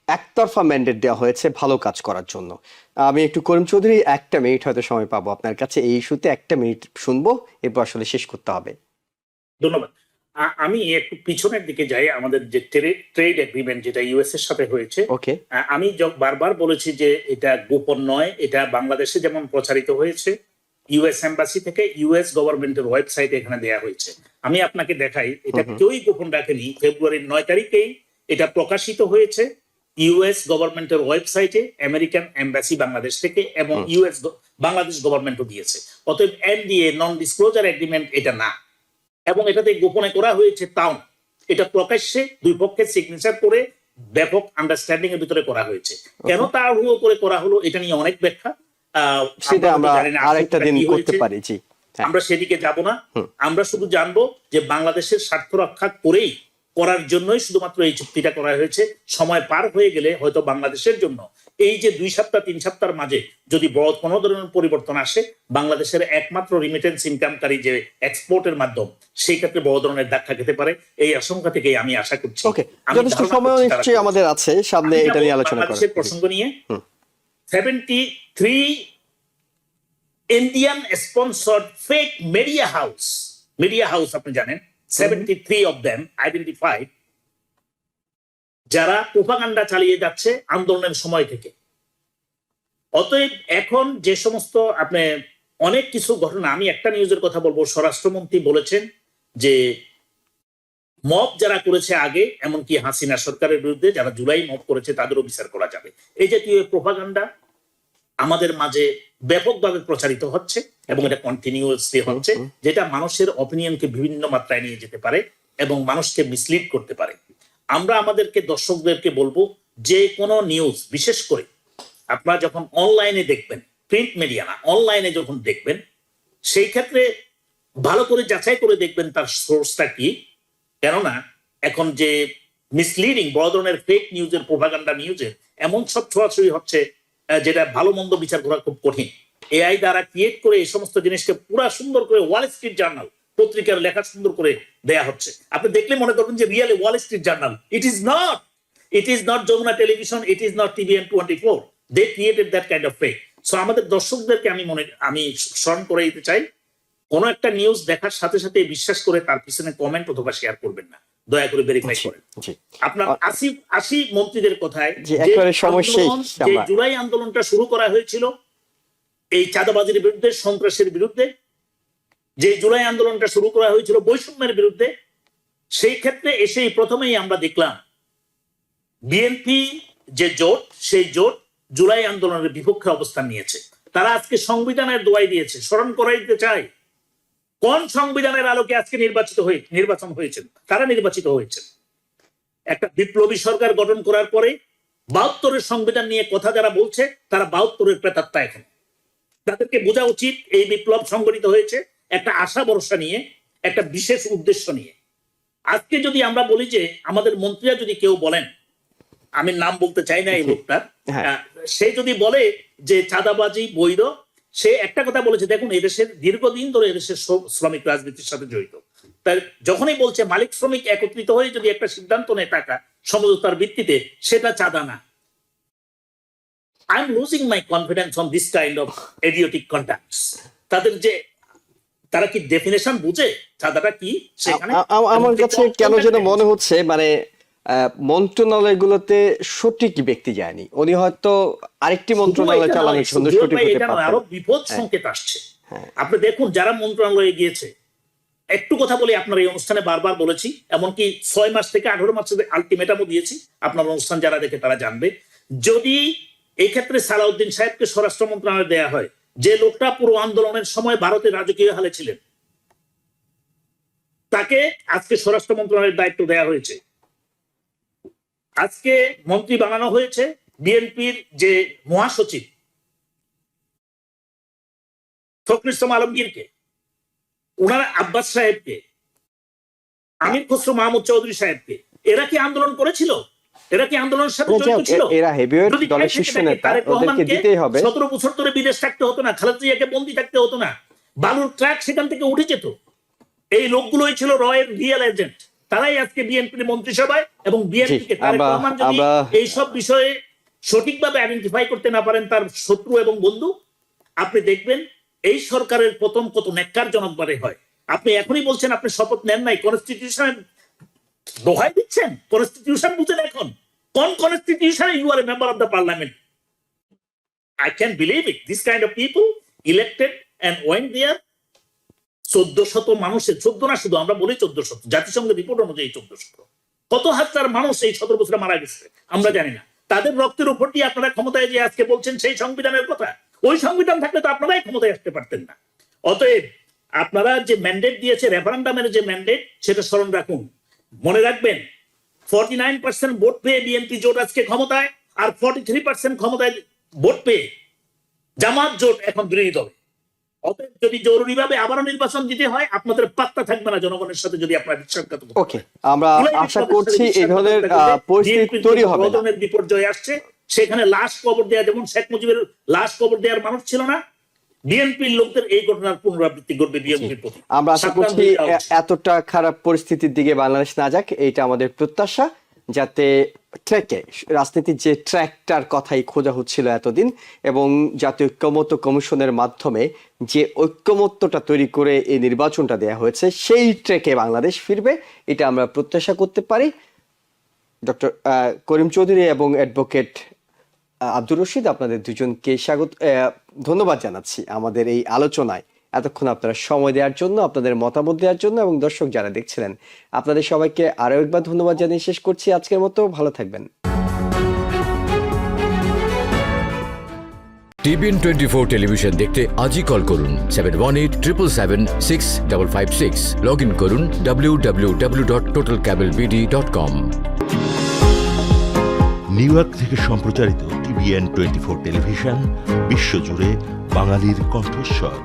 একতরফা ম্যান্ডেট দেওয়া হয়েছে ভালো কাজ করার জন্য। আমি একটু করিম চৌধুরী 1 মিনিট হয়তো সময় পাবো আপনার কাছে, এই ইস্যুতে 1 মিনিট শুনবো, এরপর আসলে শেষ করতে হবে। ধন্যবাদ। আমি একটু পিছনের দিকে যাই। আমাদের যে ট্রেড এগ্রিমেন্ট যেটা ইউএস এর সাথে হয়েছে, ওকে, আমি বারবার বলেছি যে এটা গোপন নয়। এটা বাংলাদেশে যেমন প্রচারিত হয়েছে, ইউএস এম্বাসি থেকে ইউএস গভর্নমেন্টের ওয়েবসাইটে এখানে দেয়া হয়েছে। আমি আপনাকে দেখাই, এটা কেউই গোপন রাখেনি। ফেব্রুয়ারির 9 তারিখেই এটা প্রকাশিত হয়েছে ইউএস গভর্নমেন্টের ওয়েবসাইটে, আমেরিকান এম্বাসি বাংলাদেশ থেকে, এবং ইউএস বাংলাদেশ গভর্নমেন্টও দিয়েছে। অতএব এনডিএ, নন ডিসক্লোজার এগ্রিমেন্ট এটা না, এবং এটাতে গোপনে করা হয়েছে তাও না। এটা প্রকাশ্যে দুই পক্ষের সিগনেচার করে ব্যাপক আন্ডারস্ট্যান্ডিং এর ভিতরে করা হয়েছে। কেন তাড়াহুড়ো করে করা হলো এটা নিয়ে অনেক ব্যাখ্যা, সেটা আমরা আরেকটা দিন করতে পারি। জি, আমরা সেদিকে যাব না। আমরা শুধু জানবো যে বাংলাদেশের স্বার্থ রক্ষা করার জন্যই শুধুমাত্র এই চুক্তিটা করা হয়েছে। সময় পার হয়ে গেলে হয়তো বাংলাদেশের জন্য এই যে 2 সপ্তাহ 3 সপ্তাহের মাঝে যদি বড় কোনো ধরনের পরিবর্তন আসে, বাংলাদেশের একমাত্র রিমিটেন্স ইনকামকারী যে এক্সপোর্টের মাধ্যম, সেই ক্ষেত্রে বড় ধরনের ধাক্কা খেতে পারে। এই আশঙ্কা থেকেই আমি আশা করছি। ওকে, যথেষ্ট সময় নিশ্চয়ই আমাদের আছে, সামনে এটা নিয়ে আলোচনা করার প্রসঙ্গ নিয়ে 73 Indian sponsored fake media house আপনি জানেন, 73 of them identified, যারা প্রোপাগান্ডা চালিয়ে যাচ্ছে আন্দোলনের সময় থেকে। অতএব এখন যে সমস্ত আপনি অনেক কিছু ঘটনা, আমি একটা নিউজের কথা বলবো। স্বরাষ্ট্রমন্ত্রী বলেছেন যে মব যারা করেছে আগে, এমনকি হাসিনা সরকারের বিরুদ্ধে যারা জুলাই মব করেছে, তাদেরও বিচার করা যাবে। এই জাতীয় প্রোপাগান্ডা আমাদের মাঝে ব্যাপকভাবে প্রচারিত হচ্ছে এবং এটা কন্টিনিউয়াসলি হচ্ছে, যেটা মানুষের অপিনিয়নকে বিভিন্ন মাত্রায় নিয়ে যেতে পারে এবং মানুষকে মিসলিড করতে পারে। আমরা আমাদেরকে দর্শকদেরকে বলবো, যে কোনো নিউজ, বিশেষ করে আপনারা যখন অনলাইনে দেখবেন, প্রিন্ট মিডিয়া না, অনলাইনে যখন দেখবেন, সেই ক্ষেত্রে ভালো করে যাচাই করে দেখবেন তার সোর্সটা কি। কেননা এখন যে মিসলিডিং বড় ধরনের ফেক নিউজের, প্রোপাগান্ডা নিউজের এমন সব ছোঁয়াছুঁয়ি হচ্ছে যেটা ভালো মন্দ বিচার করা খুব কঠিন। এআই দ্বারা ক্রিয়েট করে এই সমস্ত জিনিসকে পুরা সুন্দর করে ওয়াল স্ট্রিট জার্নাল পত্রিকার লেখা সুন্দর করে দেয়া হচ্ছে। আপনি দেখলে মনে করবেন যে really Wall Street Journal. It is not Jamuna television, it is not TVN 24। They created that kind of fake. So আমাদের দর্শকদেরকে আমি স্মরণ করে দিতে চাই, কোনো একটা নিউজ দেখার সাথে সাথে বিশ্বাস করে তার পিছনে কমেন্ট অথবা শেয়ার করবেন না, দয়া করে ভেরিফাই করেন। আপনার 80 মন্ত্রীদের কথায় যে জুলাই আন্দোলনটা শুরু করা হয়েছিল এই চাঁদাবাজির বিরুদ্ধে, সন্ত্রাসের বিরুদ্ধে, যে জুলাই আন্দোলনটা শুরু করা হয়েছিল বৈষম্যের বিরুদ্ধে, সেই ক্ষেত্রে এসেই প্রথমেই আমরা দেখলাম বিএনপি যে জোট, সেই জোট জুলাই আন্দোলনের বিপক্ষে অবস্থান নিয়েছে। তারা আজকে সংবিধানের দোয়াই দিয়েছে। স্মরণ করাই দিতে চাই, কোন সংবিধানের আলোকে আজকে নির্বাচন হয়েছেন? তারা নির্বাচিত হয়েছেন একটা বিপ্লবী সরকার গঠন করার পরে ৭২-এর সংবিধান নিয়ে কথা যারা বলছে তারা ৭২-এর প্রেতাত্মা এখন। তাদেরকে বোঝা উচিত এই বিপ্লব সংগঠিত হয়েছে একটা আশা ভরসা নিয়ে, একটা বিশেষ উদ্দেশ্য নিয়ে। আজকে যদি আমরা বলি যে আমাদের মন্ত্রীরা যদি কেউ বলেন, আমি নাম বলতে চাই না এই লোকটার, সে যদি বলে যে চাঁদাবাজি বৈধ, সে একটা কথা বলেছে, দেখুন এদেশের দীর্ঘদিন ধরে এদেশের শ্রমিক রাজনীতির সাথে জড়িত। তাই যখনই বলছে মালিক শ্রমিক একত্রিত হয়ে যদি একটা সিদ্ধান্ত নেয় টাকা সমঝোতার ভিত্তিতে, সেটা চাঁদা না। I am losing my confidence on this kind of idiotic conducts. তাদের যে তারা কি ডেফিনেশন বুঝে চাঁদাটা কি সেখানে? আমার কাছে কেন যেন মনে হচ্ছে মানে মন্ত্রণালয়গুলোতে সঠিক ব্যক্তি যায়নি, উনি হয়তো আরেকটি মন্ত্রণালয় চালানোর জন্য সঠিক হতে পারতেন। আরো বিপদ সংকেত আসছে। আপনি দেখুন যারা মন্ত্রণালয়ে গিয়েছে, একটু কথা বলে আপনার এই অনুষ্ঠানে বারবার বলেছি, এমনকি ৬ মাস থেকে ১৮ মাসের আলটিমেটামও দিয়েছি, আপনার অনুষ্ঠান যারা দেখে তারা জানবে। যদি এই ক্ষেত্রে সালাউদ্দিন সাহেবকে স্বরাষ্ট্র মন্ত্রণালয় দেয়া হয়, যে লোকটা পুরো আন্দোলনের সময় ভারতের রাজকীয় হালে ছিলেন, তাকে আজকে স্বরাষ্ট্র মন্ত্রণালয়ের দায়িত্ব দেয়া হয়েছে। আজকে মন্ত্রী বানানো হয়েছে বিএনপির যে মহাসচিব ফখরুল ইসলাম আলমগীরকে, ওনারা আব্বাস সাহেবকে, আমির খসরু মাহমুদ চৌধুরী সাহেবকে। এরা কি আন্দোলন করেছিল? এরা কি আন্দোলনের সাথে জড়িত ছিল? এরা হেভিওয়েট দলের শীর্ষ নেতা, ওদেরকে দিতেই হবে। ১৭ বছর ধরে বিদেশ থাকতে হতো না, খালেদা জিয়াকে বন্দী থাকতে হতো না, বালুর ট্রাক সেখান থেকে উঠে যেত। এই লোকগুলোই ছিল রয়ের রিয়েল এজেন্ট। তারাই আজকে বিএনপির মন্ত্রিসভায়, এবং বিএনপিকে তারেক রহমান যদি এইসব বিষয়ে সঠিকভাবে আইডেন্টিফাই করতে না পারেন তার শত্রু এবং বন্ধু, আপনি দেখবেন এই সরকারের পতন কত ন্যাক্কারজনকভাবে হয়। আপনি এখনই বলছেন আপনি শপথ নেন নাই, কনস্টিটিউশনের দোহাই দিচ্ছেন। কনস্টিটিউশন বুঝেন এখন? কোন constitution? You are a member of the parliament. I can't believe it. This kind of people elected and went there. ১৪০০ মানুষের, ১৪ না শুধু, আমরা বলি ১৪০০, জাতিসংঘের রিপোর্ট অনুযায়ী ১৪০০। কত হাজার মানুষ এই ১৭ বছরে মারা গেছে আমরা জানি না। তাদের রক্তের উপর দিয়ে আপনারা ক্ষমতায় যে আজকে বলছেন সেই সংবিধানের কথা, ওই সংবিধান থাকলে তো আপনারাই ক্ষমতায় আসতে পারতেন না। অতএব আপনারা যে ম্যান্ডেট দিয়েছে, রেফারেন্ডামের যে ম্যান্ডেট, সেটা স্মরণ রাখুন। মনে রাখবেন 49% ভোট পেয়ে বিএনপি জোট আজকে ক্ষমতায়, আর 43% ক্ষমতায় ভোট পেয়ে জামাত জোট এখন বিরোধী দল। অতএব যদি জরুরিভাবে আবারও নির্বাচন দিতে হয়, আপনাদের পাত্তা থাকবে না জনগণের সাথে যদি আপনারা বিশ্বাসঘাতকতা করেন। ওকে, আমরা আশা করছি এই ধরনের পরিস্থিতি তৈরি হবে না। ধরনের বিপর্যয় আসছে, সেখানে লাশ কবর দেয়া, যেমন শেখ মুজিবের লাশ কবর দেওয়ার মানুষ ছিল না, বিএনপির লোকদের এই ঘটনার পুনরাবৃত্তি ঘটবে বিএনপির প্রতি। আমরা আশা করছি এতটা খারাপ পরিস্থিতির দিকে বাংলাদেশ না যাক, এইটা আমাদের প্রত্যাশা, যাতে ট্র্যাকে রাজনীতির যে ট্র্যাকটার কথাই খোঁজা হচ্ছিল এতদিন, এবং জাতীয় ঐক্যমত্য কমিশনের মাধ্যমে যে ঐক্যমত্যটা তৈরি করে এই নির্বাচনটা দেয়া হয়েছে, সেই ট্র্যাকে বাংলাদেশ ফিরবে, এটা আমরা প্রত্যাশা করতে পারি। ডক্টর করিম চৌধুরী এবং অ্যাডভোকেট আব্দুর রশিদ, আপনাদের দুজনকে ধন্যবাদ জানাচ্ছি আমাদের এই আলোচনায় এতক্ষণ আপনারা সময় দেওয়ার জন্য, আপনাদের মতামত দেওয়ার জন্য, এবং দর্শক যারা দেখছিলেন আপনাদের সবাইকে আরো একবার ধন্যবাদ জানিয়ে শেষ করছি আজকের মতো। ভালো থাকবেন। টিভিএন 24 টেলিভিশন দেখতে আজই কল করুন 7187776556। লগ ইন করুন www.totalcablebd.com। নিউ ইয়র্ক থেকে সম্প্রচারিত টিভিএন 24 টেলিভিশন বিশ্বজুড়ে বাঙালির কণ্ঠস্বর।